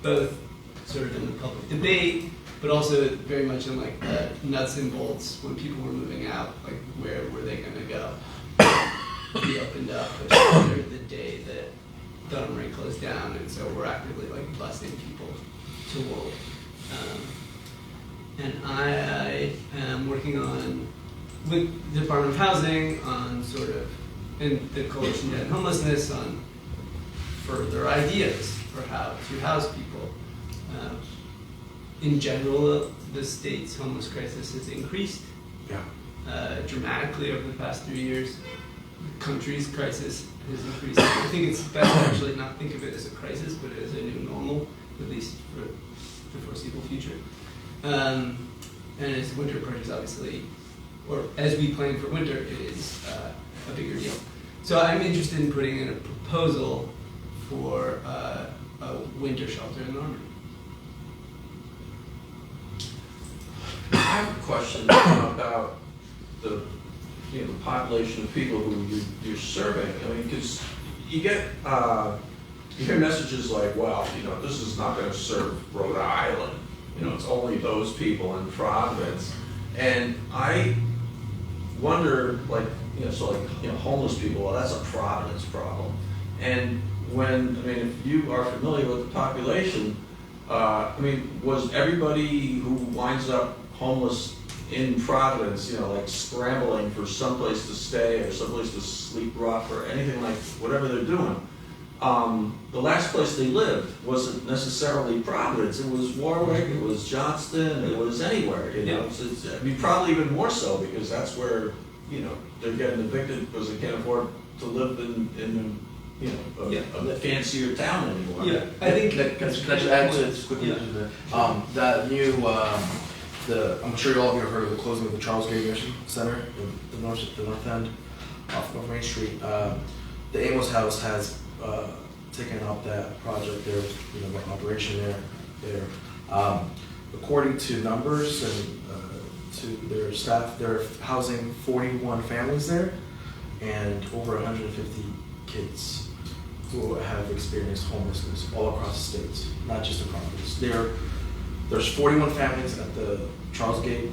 Speaker 7: both sort of in the public debate, but also very much in like the nuts and bolts when people were moving out, like where were they going to go? We opened up the day that the Armory closed down, and so we're actively like busing people to Wolf. And I am working on with the Department of Housing on sort of, and the Coalition to End Homelessness on further ideas for how to house people. In general, the state's homeless crisis has increased dramatically over the past 3 years. The country's crisis has increased. I think it's best to actually not think of it as a crisis, but as a new normal, at least for the foreseeable future. And as winter approaches, obviously, or as we plan for winter, it is a bigger deal. So I'm interested in putting in a proposal for a winter shelter in the Armory.
Speaker 4: I have a question about the population of people who you're serving. I mean, because you get you hear messages like, well, this is not going to serve Rhode Island. It's only those people in Providence, and I wonder, homeless people. Well, that's a Providence problem. And if you are familiar with the population, was everybody who winds up homeless in Providence, scrambling for someplace to stay or someplace to sleep rough or anything like whatever they're doing? The last place they lived wasn't necessarily Providence. It was Warwick, it was Johnston, it was anywhere. It's probably even more so because that's where they're getting evicted because they can't afford to live in a fancier town anymore.
Speaker 7: Yeah, I think.
Speaker 2: Can I just add to this quickly?
Speaker 7: Yeah.
Speaker 2: That new, I'm sure all of you have heard of the closing of the Charles Gay Mission Center in the north end off of Main Street. The Amos House has taken up that project. There's an operation there. According to numbers and to their staff, they're housing 41 families there and over 150 kids who have experienced homelessness all across the states, not just in Providence. There's 41 families at the Charles Gate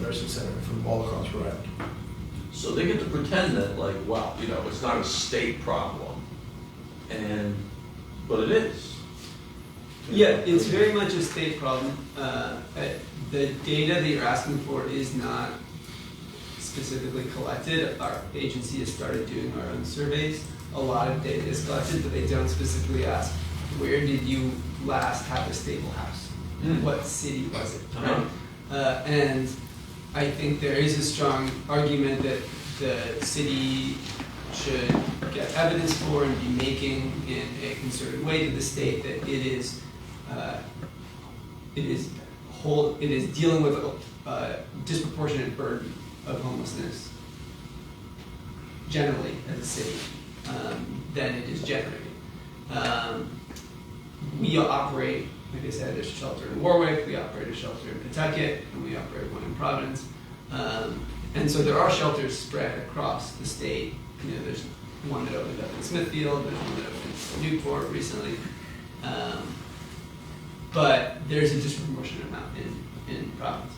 Speaker 2: Nursing Center from all across Rhode Island.
Speaker 4: So they get to pretend that, it's not a state problem, but it is.
Speaker 7: Yeah, it's very much a state problem. The data that you're asking for is not specifically collected. Our agency has started doing our own surveys. A lot of data is collected, but they don't specifically ask, where did you last have a stable house? what city was it, right?
Speaker 4: Uh-huh.
Speaker 7: And I think there is a strong argument that the city should get evidence for and be making in a concerted way to the state that it is dealing with a disproportionate burden of homelessness generally as a city than it is generating. We operate, like I said, there's a shelter in Warwick, we operate a shelter in Pawtucket, and we operate one in Providence. And so there are shelters spread across the state. You know, there's one that opened up in Smithfield, there's one that opened in Newport recently. But there's a disproportionate amount in Providence.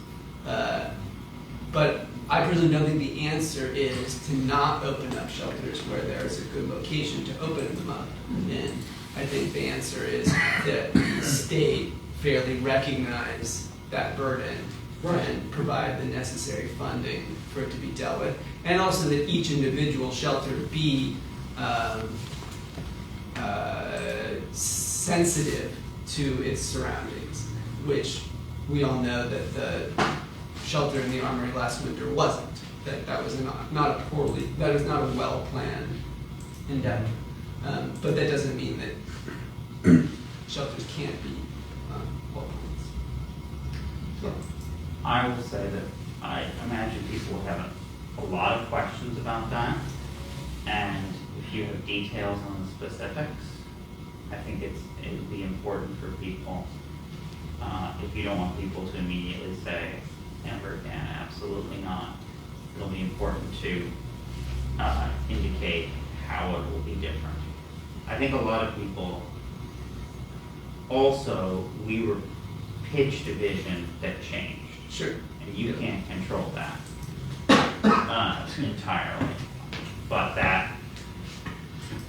Speaker 7: But I personally don't think the answer is to not open up shelters where there's a good location to open them up. And I think the answer is that the state fairly recognize that burden and provide the necessary funding for it to be dealt with. And also that each individual shelter be sensitive to its surroundings, which we all know that the shelter in the Armory last winter wasn't. That was not a well-planned endeavor. But that doesn't mean that shelters can't be open. Yeah.
Speaker 1: I will say that I imagine people have a lot of questions about that, and if you have details on the specifics, I think it would be important for people, if you don't want people to immediately say, never again, absolutely not. It'll be important to indicate how it will be different. I think a lot of people, also, we were pitched a vision that changed.
Speaker 7: Sure.
Speaker 1: And you can't control that entirely. But that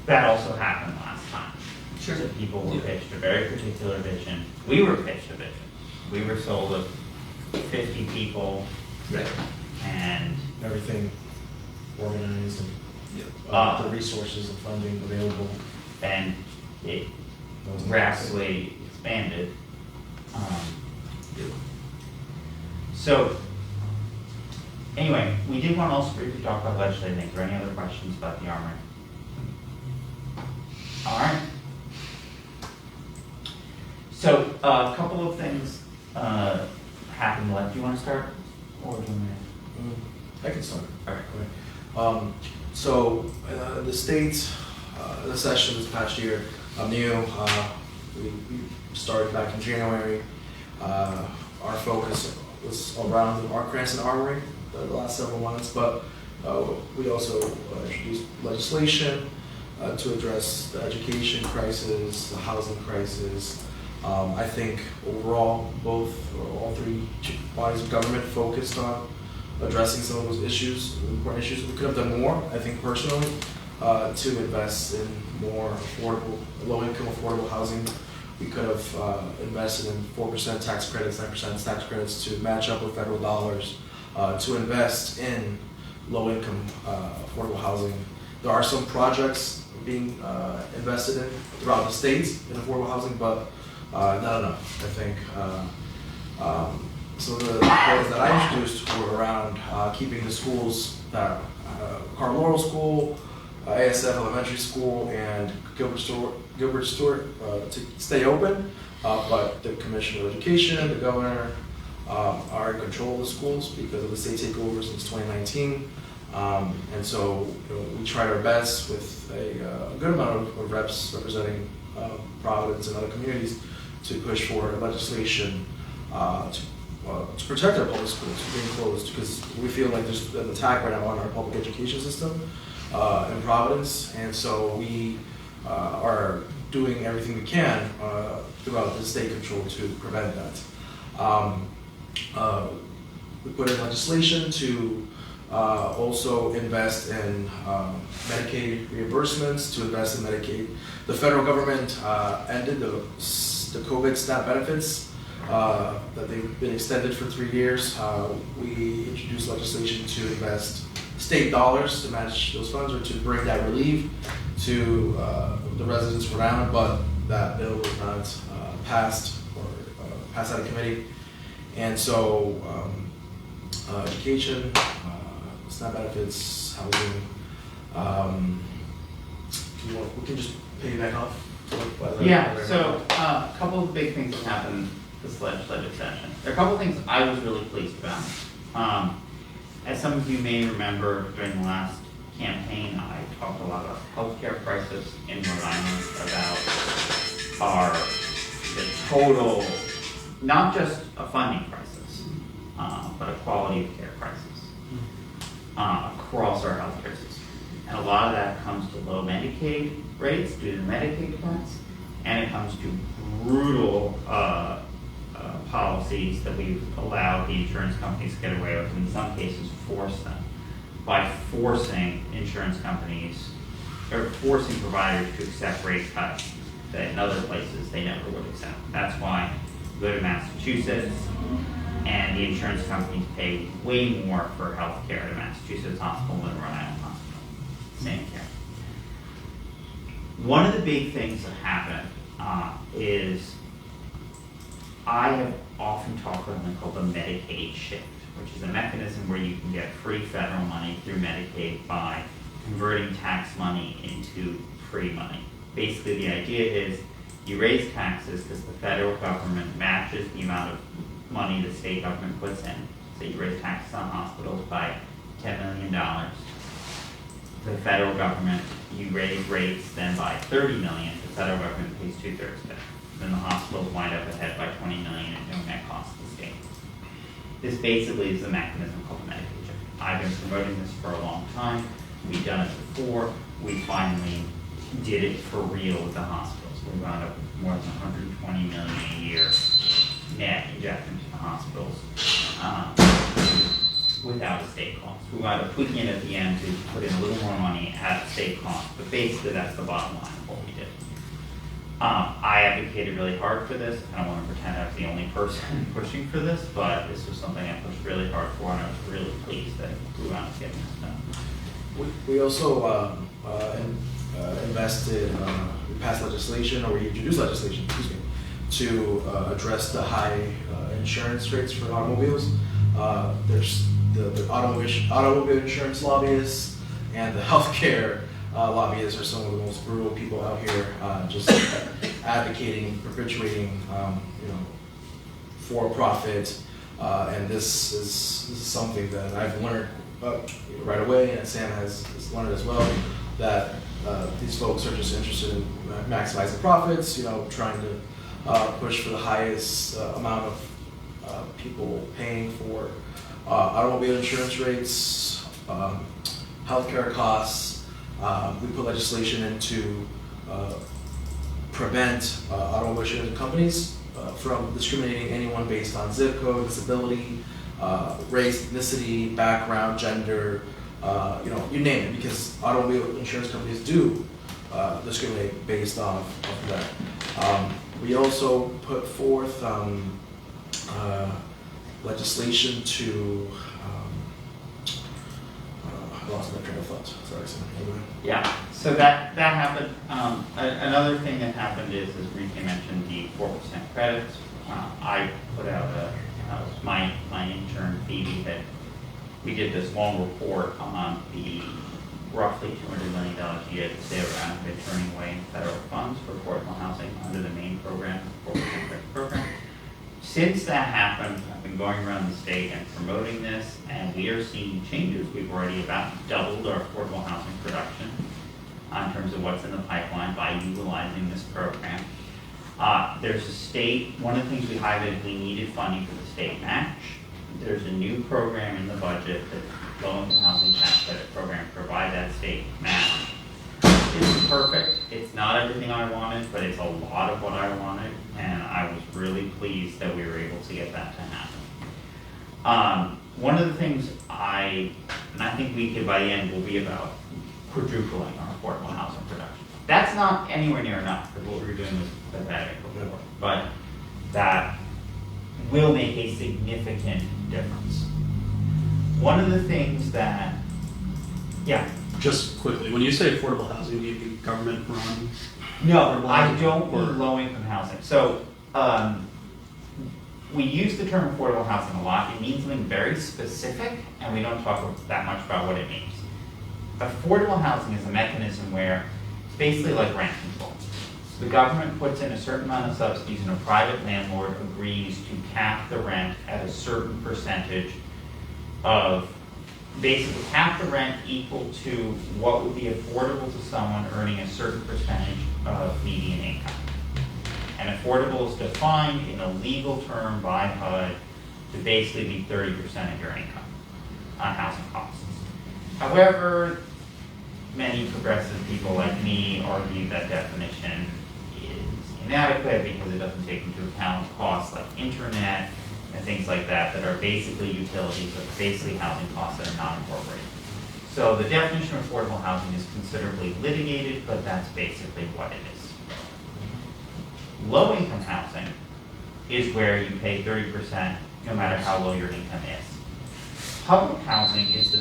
Speaker 1: also happened last time.
Speaker 7: Sure.
Speaker 1: So people were pitched a very particular vision. We were pitched a vision. We were sold of 50 people.
Speaker 7: Right.
Speaker 1: And
Speaker 2: Everything organized and the resources and funding available.
Speaker 1: and it rapidly expanded. So, anyway, we did want to also briefly talk about legislative things. Are there any other questions about the Armory? All right. So, a couple of things happened. Do you want to start? Or do you want me
Speaker 2: I can start.
Speaker 1: to? All right.
Speaker 2: So the state, the session this past year, new. We started back in January. Our focus was around our Cranston Armory the last several months, but we also introduced legislation to address the education crisis, the housing crisis. I think overall, all three bodies of government focused on addressing some of those issues, important issues. We could have done more, I think personally, to invest in more affordable, low-income affordable housing. We could have invested in 4% tax credits, 9% tax credits to match up with federal dollars to invest in low-income affordable housing. There are some projects being invested in throughout the state in affordable housing, but not enough, I think. So the goals that I introduced were around keeping the schools, Carl Laurel School, ASF Elementary School, and Gilbert Stewart to stay open, but the Commissioner of Education, the Governor, are in control of the schools because of the state takeover since 2019. And so we tried our best with a good amount of reps representing Providence and other communities to push for legislation to protect our public schools from being closed, because we feel like there's an attack right now on our public education system in Providence, and so we are doing everything we can throughout the state control to prevent that. We put in legislation to also invest in Medicaid reimbursements, to invest in Medicaid. The federal government ended the COVID SNAP benefits that they've been extended for 3 years. We introduced legislation to invest state dollars to match those funds or to bring that relief to the residents around, but that bill was not passed or passed out of committee. And so, education, SNAP benefits, housing, we can just piggyback off.
Speaker 1: Yeah, so a couple of big things that happened this legislative session. There are a couple of things I was really pleased about. As some of you may remember, during the last campaign, I talked a lot about the healthcare crisis in Rhode Island, about the total, not just a funding crisis, but a quality of care crisis across our healthcare system. And a lot of that comes to low Medicaid rates due to the Medicaid cuts, and it comes to brutal policies that we've allowed the insurance companies to get away with, in some cases force them, by forcing insurance companies, or forcing providers to accept rate cuts that in other places they never would accept. That's why you go to Massachusetts, and the insurance companies pay way more for health care at a Massachusetts hospital than a Rhode Island hospital. Same care. One of the big things that happened is I have often talked about something called the Medicaid shift, which is a mechanism where you can get free federal money through Medicaid by converting tax money into free money. Basically, the idea is you raise taxes because the federal government matches the amount of money the state government puts in. So you raise taxes on hospitals by $10 million. The federal government, you raise rates then by $30 million. The federal government pays 2/3 of it. Then the hospitals wind up ahead by $20 million and doing that cost to the state. This basically is the mechanism called Medicaid shift. I've been promoting this for a long time. We've done it before. We finally did it for real with the hospitals. We wound up with more than $120 million a year net injection to the hospitals without a state cost. We wound up tweaking it at the end to put in a little more money at a state cost, but basically that's the bottom line of what we did. I advocated really hard for this. I don't want to pretend I was the only person pushing for this, but this was something I pushed really hard for, and I was really pleased that we wound up getting this done.
Speaker 2: We also invested, we passed legislation, or we introduced legislation, excuse me, to address the high insurance rates for automobiles. There's the automobile insurance lobbyists and the healthcare lobbyists are some of the most brutal people out here, just advocating, perpetuating, for profit. And this is something that I've learned right away, and Sam has learned as well, that these folks are just interested in maximizing profits, trying to push for the highest amount of people paying for automobile insurance rates, healthcare costs. We put legislation in to prevent automobile insurance companies from discriminating anyone based on zip code, disability, race, ethnicity, background, gender, you name it, because automobile insurance companies do discriminate based off of that. We also put forth legislation to, I lost my train of thought, sorry, Sam.
Speaker 1: Yeah, so that happened. Another thing that happened is, as Rika mentioned, the 4% credits. I put out my intern Phoebe we did this long report on the roughly $200 million a year that they were out there turning away in federal funds for affordable housing under the main program, the 4% credit program. Since that happened, I've been going around the state and promoting this, and we are seeing changes. We've already about doubled our affordable housing production in terms of what's in the pipeline by utilizing this program. There's a state, one of the things we highlighted, we needed funding for the state match. There's a new program in the budget, the low-income housing tax credit program, provide that state match. It's perfect. It's not everything I wanted, but it's a lot of what I wanted, and I was really pleased that we were able to get that to happen. One of the things I think we could by the end will be about quadrupling our affordable housing production. That's not anywhere near enough, because what we were doing was pathetic before, but that will make a significant difference. One of the things that,
Speaker 10: Just quickly, when you say affordable housing, do you mean government run?
Speaker 1: No, I don't mean low-income housing. So we use the term affordable housing a lot. It means something very specific, and we don't talk that much about what it means. Affordable housing is a mechanism where it's basically like rent control. The government puts in a certain amount of subsidies and a private landlord agrees to cap the rent at a certain percentage of, basically cap the rent equal to what would be affordable to someone earning a certain percentage of median income. And affordable is defined in a legal term by HUD to basically be 30% of your income on housing costs. However, many progressive people like me argue that definition is inadequate because it doesn't take into account costs like internet and things like that that are basically utilities, but basically housing costs that are not incorporated. So the definition of affordable housing is considerably litigated, but that's basically what it is. Low-income housing is where you pay 30% no matter how low your income is. Public housing is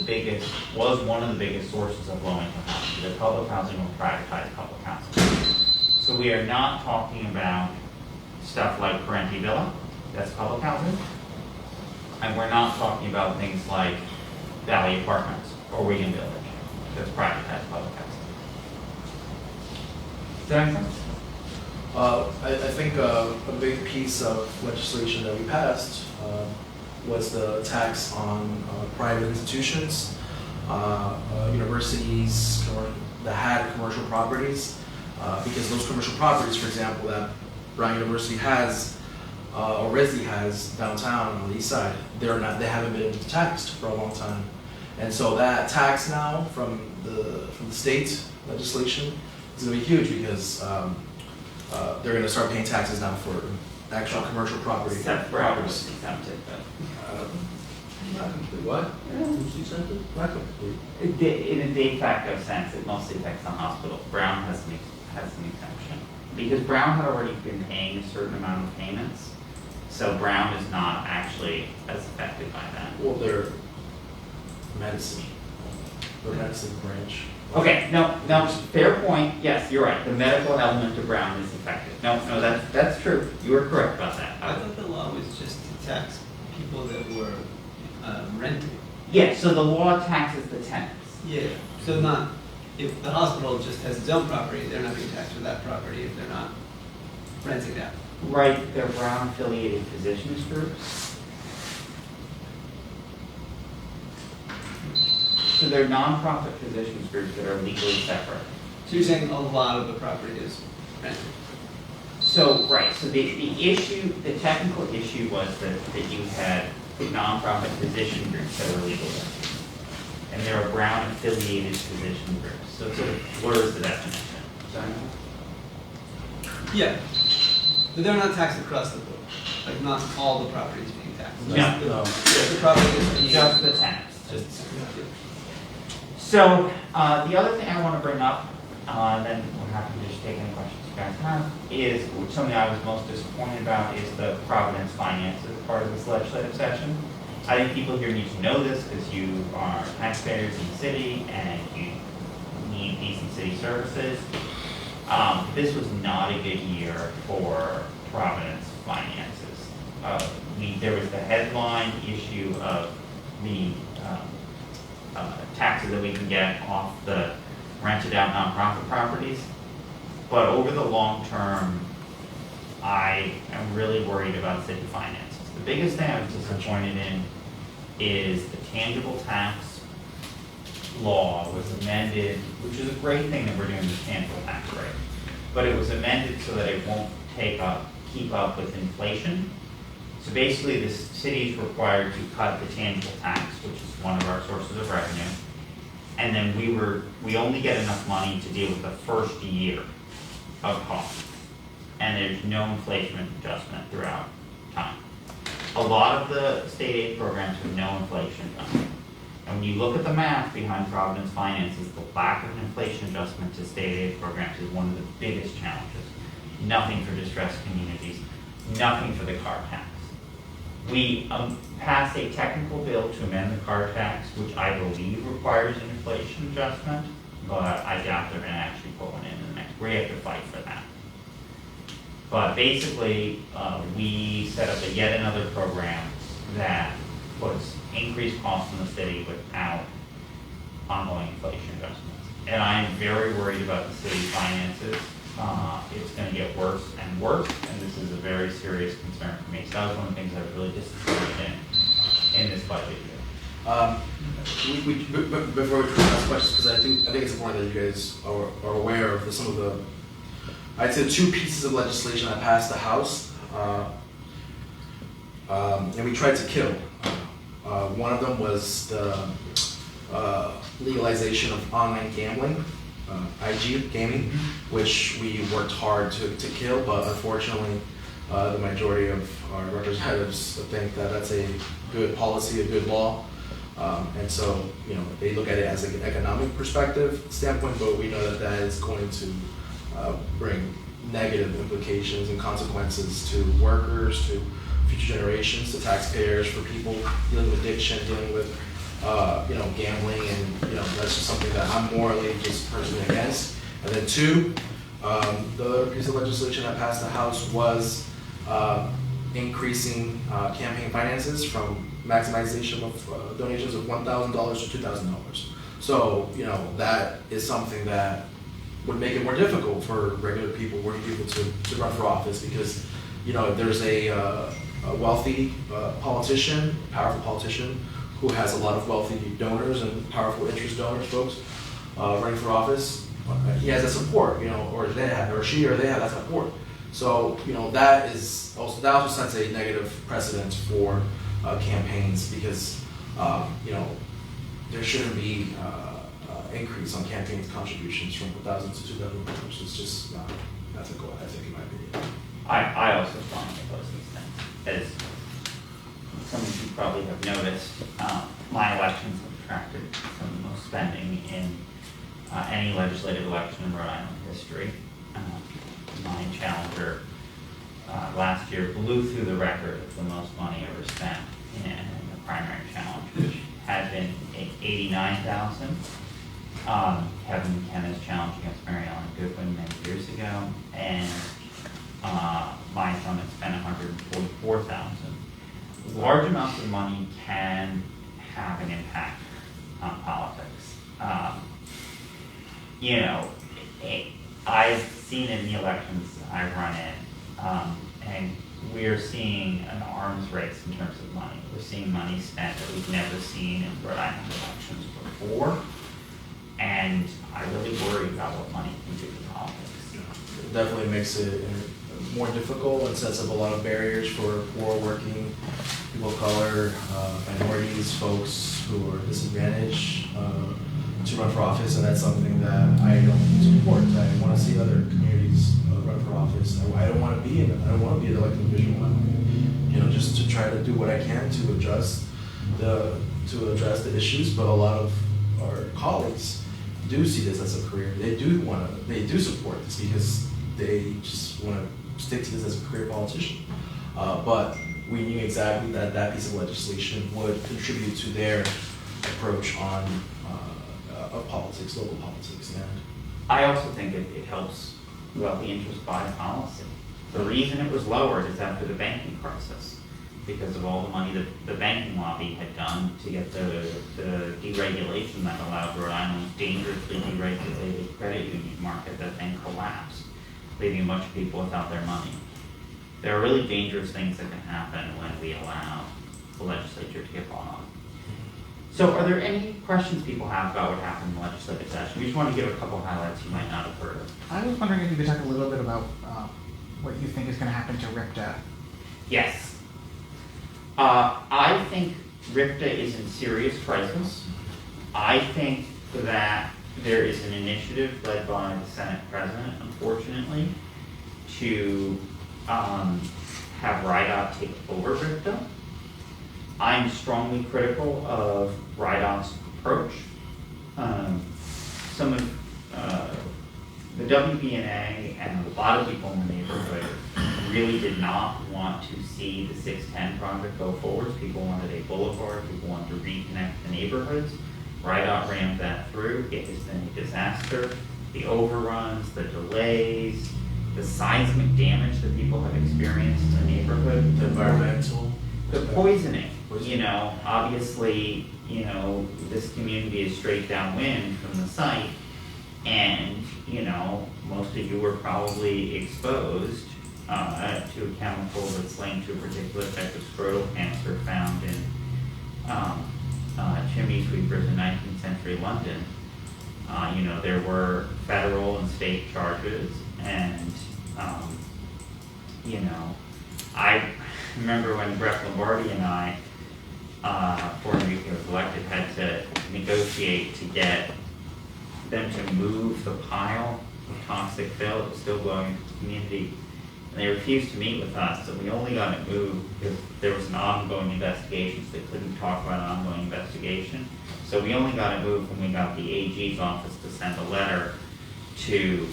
Speaker 1: was one of the biggest sources of low-income housing. The public housing will privatize public housing. So we are not talking about stuff like Parenti Villa, that's public housing. And we're not talking about things like Valley Apartments or William Village, that's privatized public housing. Does that make sense?
Speaker 2: I think a big piece of legislation that we passed was the tax on private institutions, universities that had commercial properties, because those commercial properties, for example, that Brown University has or RISD has downtown on the east side, they haven't been taxed for a long time, and so that tax now from the state legislation is going to be huge because they're going to start paying taxes now for actual commercial property.
Speaker 1: Except Brown was exempted, but.
Speaker 4: Not complete. What? Who's exempted? Not complete.
Speaker 1: In a de facto sense, it mostly affects the hospital. Brown has an exemption. Because Brown had already been paying a certain amount of payments, so Brown is not actually as affected by that.
Speaker 2: Well, they're medicine. The medicine branch.
Speaker 1: Okay, no, fair point. Yes, you're right. The medical element of Brown is affected. No, that's true. You were correct about that.
Speaker 7: I thought the law was just to tax people that were renting.
Speaker 1: Yeah, so the law taxes the tenants.
Speaker 7: Yeah, so not, if the hospital just has its own property, they're not being taxed for that property if they're not renting it out.
Speaker 1: Right, they're Brown affiliated physicians groups. So they're nonprofit physicians groups that are legally separate.
Speaker 7: So you're saying a lot of the property is rented?
Speaker 1: So, right, so the issue, the technical issue was that you had nonprofit physician groups that were legal. And there are Brown affiliated physician groups. So it sort of blurs the definition. Sorry?
Speaker 7: Yeah, but they're not taxed across the board, like not all the properties being taxed.
Speaker 1: No.
Speaker 7: Just the property is being.
Speaker 1: Just the tenants.
Speaker 7: Just, yeah.
Speaker 1: So, the other thing I want to bring up, and then we're happy to just take any questions you guys have, is something I was most disappointed about is the Providence finances part of this legislative session. I think people here need to know this because you are taxpayers in the city and you need decent city services. This was not a good year for Providence finances. There was the headline issue of the taxes that we can get off the rented out nonprofit properties. But over the long term, I am really worried about city finances. The biggest thing I was disappointed in is the tangible tax law was amended, which is a great thing that we're doing this tangible tax rate. But it was amended so that it won't keep up with inflation. So basically the city is required to cut the tangible tax, which is one of our sources of revenue. And then we only get enough money to deal with the first year of costs. And there's no inflation adjustment throughout time. A lot of the state aid programs have no inflation adjustment. And when you look at the math behind Providence finances, the lack of an inflation adjustment to state aid programs is one of the biggest challenges. Nothing for distressed communities, nothing for the car tax. We passed a technical bill to amend the car tax, which I believe requires an inflation adjustment, but I doubt they're going to actually put one in the next. We have to fight for that. But basically, we set up yet another program that puts increased costs in the city without ongoing inflation adjustments. And I'm very worried about the city's finances. It's gonna get worse and worse, and this is a very serious concern for me. So that was one of the things I was really disappointed in this budget year.
Speaker 2: Before we ask questions, because I think it's important that you guys are aware of some of the, I'd say, 2 pieces of legislation that passed the House, and we tried to kill. One of them was the legalization of online gambling, IG gaming, which we worked hard to kill, but unfortunately, the majority of our representatives think that that's a good policy, a good law. And so, they look at it as an economic perspective standpoint, but we know that that is going to bring negative implications and consequences to workers, to future generations, to taxpayers, for people dealing with addiction, dealing with gambling, and that's just something that I'm morally just personally against. And then 2, the other piece of legislation that passed the House was increasing campaign finances from maximization of donations of $1,000 to $2,000. So that is something that would make it more difficult for regular people, working people, to run for office, because if there's a wealthy politician, powerful politician, who has a lot of wealthy donors and powerful interest donors, folks, running for office, he has that support, or she or they have that support. So, that also sets a negative precedent for campaigns, because, there shouldn't be increase on campaign contributions from $1,000 to $2,000. It's just not ethical, I think, in my opinion.
Speaker 1: I also strongly oppose these things. As some of you probably have noticed, my elections have attracted some of the most spending in any legislative election in Rhode Island history. My challenger last year blew through the record of the most money ever spent in the primary challenge, which had been $89,000. Kevin McKenna's challenge against Mary Ellen Goodwin many years ago, and my opponent spent $144,000. Large amounts of money can have an impact on politics. I've seen in the elections I've run in, and we're seeing an arms race in terms of money. We're seeing money spent that we've never seen in Rhode Island elections before, and I really worry about what money can do to politics.
Speaker 2: It definitely makes it more difficult and sets up a lot of barriers for poor, working people of color, minorities, folks who are disadvantaged to run for office, and that's something that I don't support. I want to see other communities run for office. I don't want to be in it. I don't want to be an elected official. Just to try to do what I can to address the issues. But a lot of our colleagues do see this as a career. They do support this because they just want to stick to this as a career politician. But we knew exactly that piece of legislation would contribute to their approach on of politics, local politics. And
Speaker 1: I also think it helps wealthy interest buy policy. The reason it was lowered is after the banking crisis, because of all the money that the banking lobby had done to get the deregulation that allowed Rhode Island's dangerously deregulated credit union market that then collapsed, leaving a bunch of people without their money. There are really dangerous things that can happen when we allow the legislature to get bought on. So are there any questions people have about what happened in the legislative session? We just want to give a couple highlights you might not have heard of.
Speaker 11: I was wondering if you could talk a little bit about what you think is going to happen to RIPTA.
Speaker 1: Yes. I think RIPTA is in serious crisis. I think that there is an initiative led by the Senate President, unfortunately, to have RIDOT take over RIPTA. I'm strongly critical of RIDOT's approach. Some of the WBNA and a lot of people in the neighborhood really did not want to see the 610 project go forward. People wanted a boulevard, people wanted to reconnect the neighborhoods. RIDOT rammed that through. It has been a disaster. The overruns, the delays, the seismic damage that people have experienced in the neighborhood,
Speaker 2: Environmental.
Speaker 1: the poisoning,
Speaker 2: Poisoning.
Speaker 1: you know, obviously, you know, this community is straight downwind from the site, and, you know, most of you were probably exposed to a chemical that's linked to a particular type of scrotal cancer found in chimney sweepers in 19th century London. You know, there were federal and state charges, and, you know, I remember when Brett Lombardi and I, before he was elected, had to negotiate to get them to move the pile of toxic fill that was still going into the community. And they refused to meet with us, so we only got it moved because there was an ongoing investigation, so they couldn't talk about an ongoing investigation. So we only got it moved when we got the AG's office to send a letter to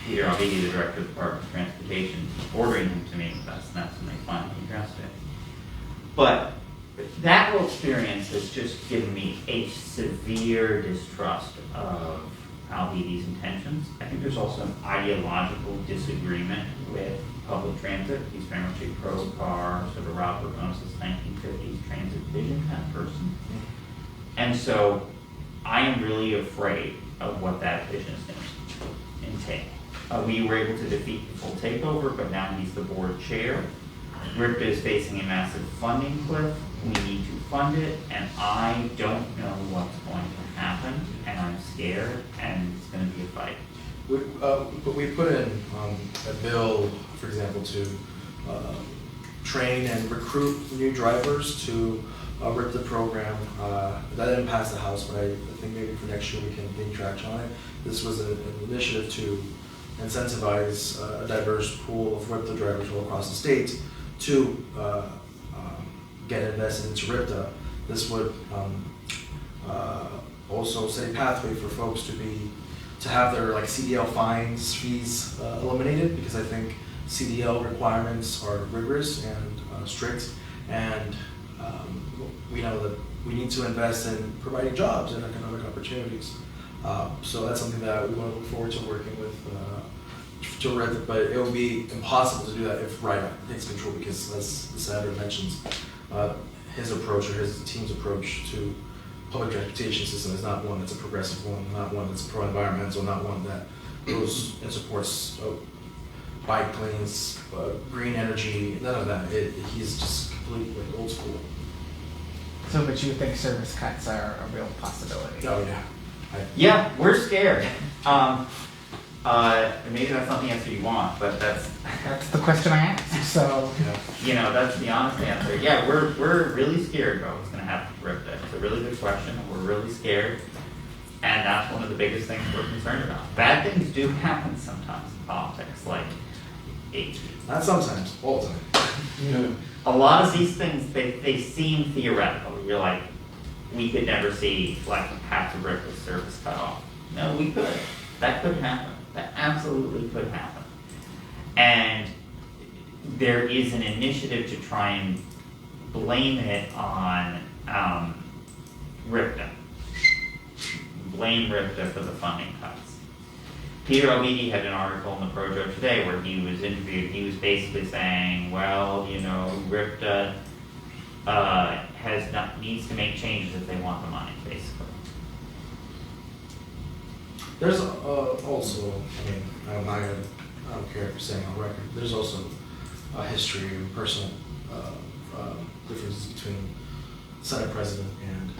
Speaker 1: Peter Alvedi, the Director of the Department of Transportation, ordering him to meet with us, and that's when they finally addressed it. But that whole experience has just given me a severe distrust of Alvedi's intentions. I think there's also an ideological disagreement with public transit. He's very much a pro-car, sort of Robert Moses 1950s transit vision kind of person. And so I am really afraid of what that vision is going to entail. We were able to defeat the full takeover, but now he's the board chair. RIPTA is facing a massive funding cliff. We need to fund it, and I don't know what's going to happen, and I'm scared, and it's going to be a fight.
Speaker 2: But we put in a bill, for example, to train and recruit new drivers to RIPTA program. That didn't pass the House, but I think maybe for next year we can gain traction on it. This was an initiative to incentivize a diverse pool of RIPTA drivers all across the state to get invested into RIPTA. This would also set a pathway for folks to have their like CDL fees eliminated, because I think CDL requirements are rigorous and strict, and we know that we need to invest in providing jobs and economic opportunities. So that's something that we want to look forward to working with to RIPTA, but it will be impossible to do that if RIDA takes control, because as the Senator mentions, his approach or his team's approach to public transportation system is not one that's a progressive one, not one that's pro-environmental, not one that goes and supports bike lanes, green energy, none of that. He's just completely like old school.
Speaker 11: So, but you think service cuts are a real possibility?
Speaker 2: Oh yeah.
Speaker 1: Yeah, we're scared. Maybe that's not the answer you want, but that's
Speaker 11: the question I asked. So,
Speaker 1: you know, that's the honest answer. Yeah, we're really scared about what's going to happen to RIPTA. It's a really good question. We're really scared, and that's one of the biggest things we're concerned about. Bad things do happen sometimes in politics, like
Speaker 2: not sometimes, all the time.
Speaker 1: A lot of these things, they seem theoretical. You're like, we could never see like half of RIPTA's service cut off. No, we could. That could happen. That absolutely could happen. And there is an initiative to try and blame it on RIPTA. Blame RIPTA for the funding cuts. Peter Alvedi had an article in the Projo today where he was interviewed. He was basically saying, well, you know, RIPTA needs to make changes if they want the money, basically.
Speaker 2: There's also, I mean, I don't care if you're saying on record, there's also a history and personal differences between the Senate President and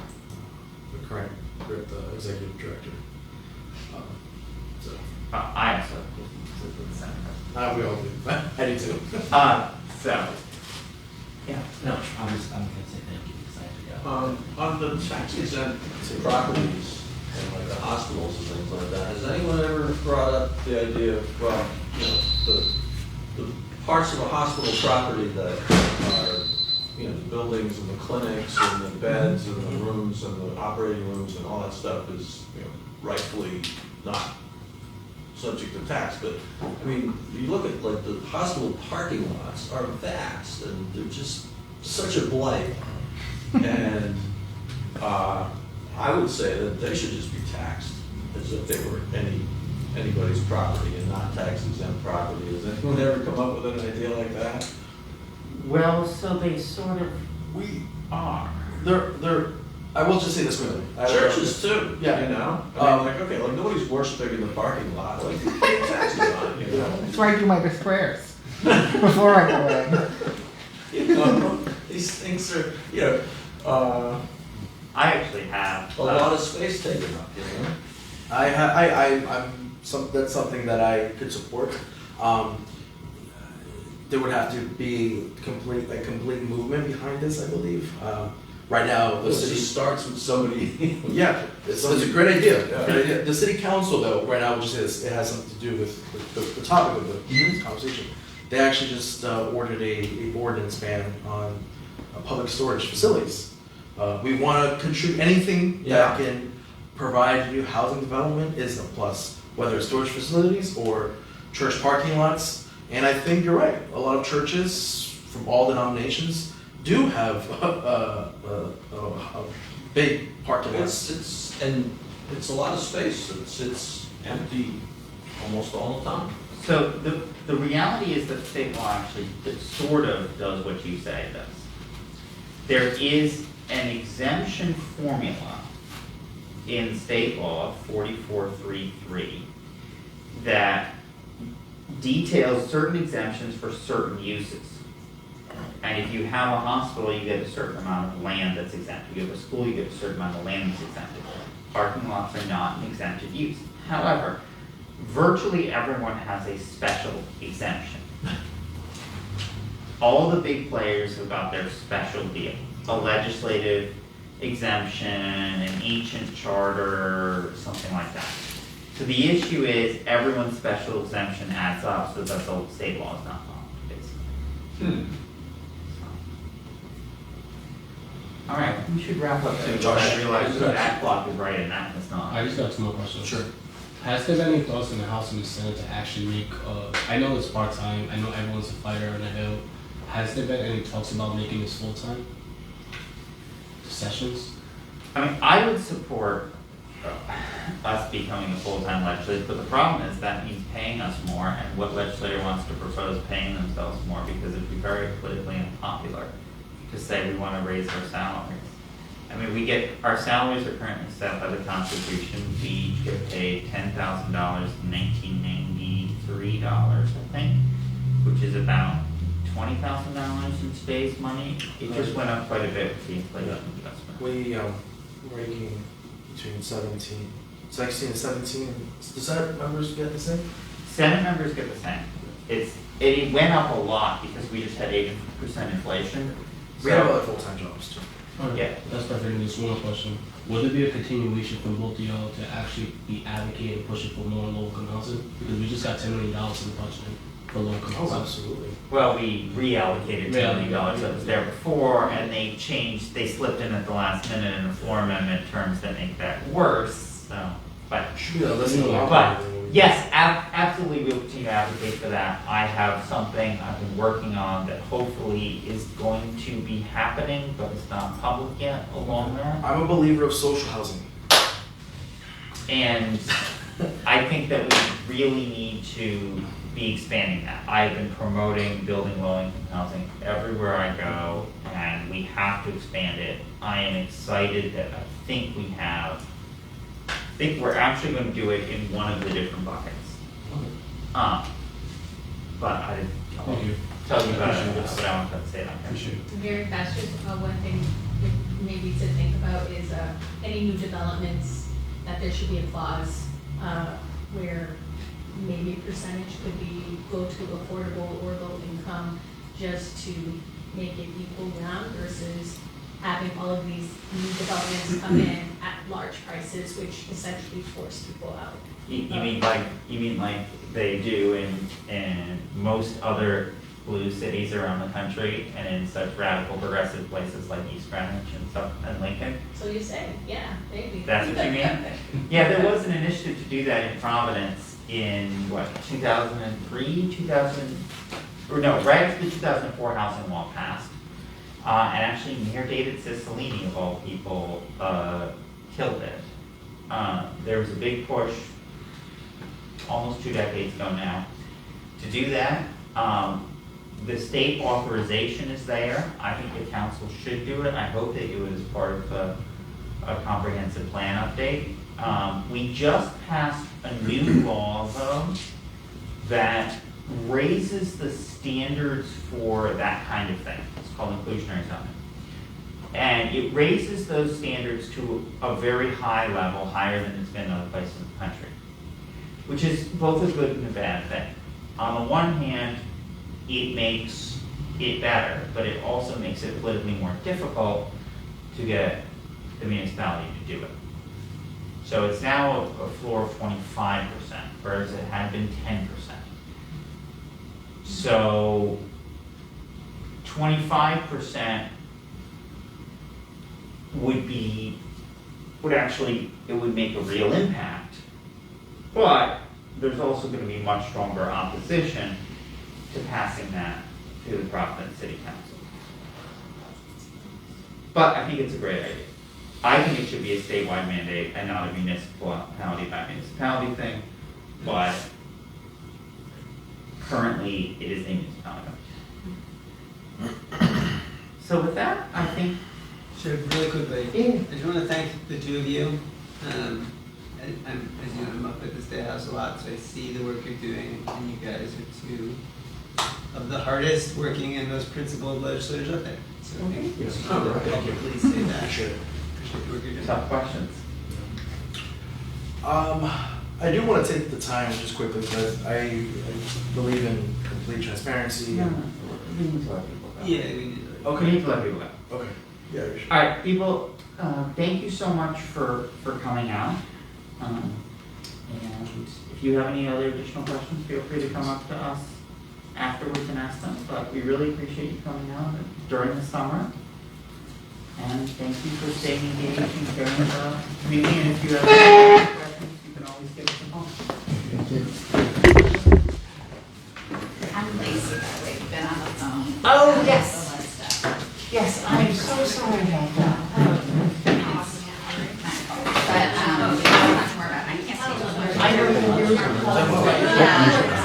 Speaker 2: the current executive director.
Speaker 1: I also with the Senate President.
Speaker 2: We all do. I do too.
Speaker 1: So, yeah.
Speaker 8: No, I'm gonna say thank you because I have to go.
Speaker 4: On the tax-exempt properties and like the hospitals and things like that, has anyone ever brought up the idea of, well, you know, the parts of a hospital property that are, you know, the buildings and the clinics and the beds and the rooms and the operating rooms and all that stuff is, you know, rightfully not subject to tax, but I mean, you look at like the hospital parking lots are vast and they're just such a blight. And I would say that they should just be taxed as if they were any anybody's property and not tax exempt property. Has anyone ever come up with an idea like that?
Speaker 1: Well, so they sort of
Speaker 2: We,
Speaker 1: are.
Speaker 2: I will just say this quickly.
Speaker 4: Churches too,
Speaker 2: Yeah.
Speaker 4: you know? I mean, like, okay, like nobody's worshiping in the parking lot, like, you pay taxes on it, you know?
Speaker 11: That's where I do my best prayers before I go in.
Speaker 4: You know, these things are, you know,
Speaker 1: I actually have.
Speaker 4: a lot of space taken up, you know?
Speaker 2: That's something that I could support. There would have to be a complete movement behind this, I believe. Right now, the
Speaker 4: This
Speaker 2: city.
Speaker 4: just starts with somebody.
Speaker 2: Yeah, it's a great idea.
Speaker 4: Yeah.
Speaker 2: Great idea. The city council, though, right now, which is it has something to do with the topic of the conversation. They actually just ordered a ordinance ban on public storage facilities. We want to contribute anything that can provide new housing development is a plus, whether it's storage facilities or church parking lots. And I think you're right. A lot of churches from all denominations do have a big parking lots.
Speaker 4: It's a lot of space. It's empty almost all the time.
Speaker 1: So the reality is that state law actually sort of does what you say it does. There is an exemption formula in state law 4433 that details certain exemptions for certain uses. And if you have a hospital, you get a certain amount of land that's exempted. You have a school, you get a certain amount of land that's exempted. Parking lots are not an exempted use. However, virtually everyone has a special exemption. All the big players have got their special deal. A legislative exemption, an ancient charter, something like that. So the issue is everyone's special exemption adds up, so that the state law is not followed, basically. All right, we should wrap up soon.
Speaker 2: Josh,
Speaker 1: I realize that clock is right and that is not.
Speaker 6: I just got two more questions.
Speaker 2: Sure.
Speaker 6: Has there been any thoughts in the House and the Senate to actually make, I know it's part-time, I know everyone's a fighter on the Hill. Has there been any talks about making this full-time? Sessions?
Speaker 1: I mean, I would support us becoming a full-time legislature, but the problem is that means paying us more, and what legislator wants to propose paying themselves more, because it'd be very politically unpopular to say we want to raise our salaries. I mean, our salaries are currently set by the Constitution. We each get paid $10,000 in 1993, I think, which is about $20,000 in today's money. It just went up quite a bit with the inflation adjustment.
Speaker 2: We're making between 16 and 17. The Senate members get the same?
Speaker 1: Senate members get the same. It went up a lot because we just had 80% inflation.
Speaker 2: We have other full-time jobs too.
Speaker 1: Yeah.
Speaker 6: That's perfect. And just one more question. Will there be a continuation from both of y'all to actually be advocating and pushing for more local housing? Because we just got $10 million in the budget for local
Speaker 2: Oh,
Speaker 6: housing.
Speaker 2: absolutely.
Speaker 1: Well, we reallocated $2 million that was there before, and they slipped in at the last minute in the floor amendment terms that make that worse, so, but.
Speaker 2: Yeah, listen to
Speaker 1: But, yes, absolutely, we'll continue to advocate for that. I have something I've been working on that hopefully is going to be happening, but it's not public yet along there.
Speaker 2: I'm a believer of social housing.
Speaker 1: And I think that we really need to be expanding that. I've been promoting building low-income housing everywhere I go, and we have to expand it. I am excited that I think we're actually going to do it in one of the different buckets. But I didn't tell you about it, but I want to say it on here.
Speaker 12: Very fast, just one thing maybe to think about is any new developments, that there should be a clause where maybe a percentage could go to affordable or low income, just to make it equal ground versus having all of these new developments come in at large prices, which essentially force people out.
Speaker 1: You mean like they do in most other blue cities around the country, and in such radical progressive places like East Greenwich and stuff, and Lincoln?
Speaker 12: So you say, yeah, maybe.
Speaker 1: That's what you mean? Yeah, there was an initiative to do that in Providence in 2003, right after the 2004 housing law passed. And actually Mayor David Cicilline, of all people, killed it. There was a big push almost 2 decades ago now. To do that, the state authorization is there. I think the council should do it. I hope they do it as part of a comprehensive plan update. We just passed a new law, though, that raises the standards for that kind of thing. It's called inclusionary zoning. And it raises those standards to a very high level, higher than it's been in other places in the country, which is both a good and a bad thing. On the one hand, it makes it better, but it also makes it politically more difficult to get the municipality to do it. So it's now a floor of 25%, whereas it had been 10%. So 25% would actually make a real impact. But there's also going to be much stronger opposition to passing that to the Providence City Council. But I think it's a great idea. I think it should be a statewide mandate and not a municipality by municipality thing, but currently it is a municipality. So with that, I think.
Speaker 7: Sure, really quickly.
Speaker 1: Yeah.
Speaker 7: I just want to thank the two of you. I'm, as you know, I'm up at the State House a lot, so I see the work you're doing, and you guys are two of the hardest working and most principled legislators out there. So thank you.
Speaker 2: Thank you.
Speaker 7: Please say that.
Speaker 2: Appreciate it.
Speaker 7: Appreciate the work you're doing.
Speaker 1: Tough questions.
Speaker 2: I do want to take the time just quickly because I believe in complete transparency.
Speaker 1: We need to let people go.
Speaker 7: Yeah, we need to.
Speaker 1: We need to let people go.
Speaker 2: Okay. Yeah. Sure.
Speaker 1: All right, people, thank you so much for coming out. And if you have any other additional questions, feel free to come up to us afterwards and ask them. But we really appreciate you coming out during the summer. And thank you for staying engaged and sharing the community. And if you have any questions, you can always give us a call.
Speaker 3: I'm Lacey, by the way, you've been on the phone.
Speaker 1: Oh, yes.
Speaker 3: All that stuff.
Speaker 1: Yes, I'm so sorry about that.
Speaker 3: But, we'll talk more about it. I can't see.
Speaker 1: I know you're.
Speaker 3: Yeah.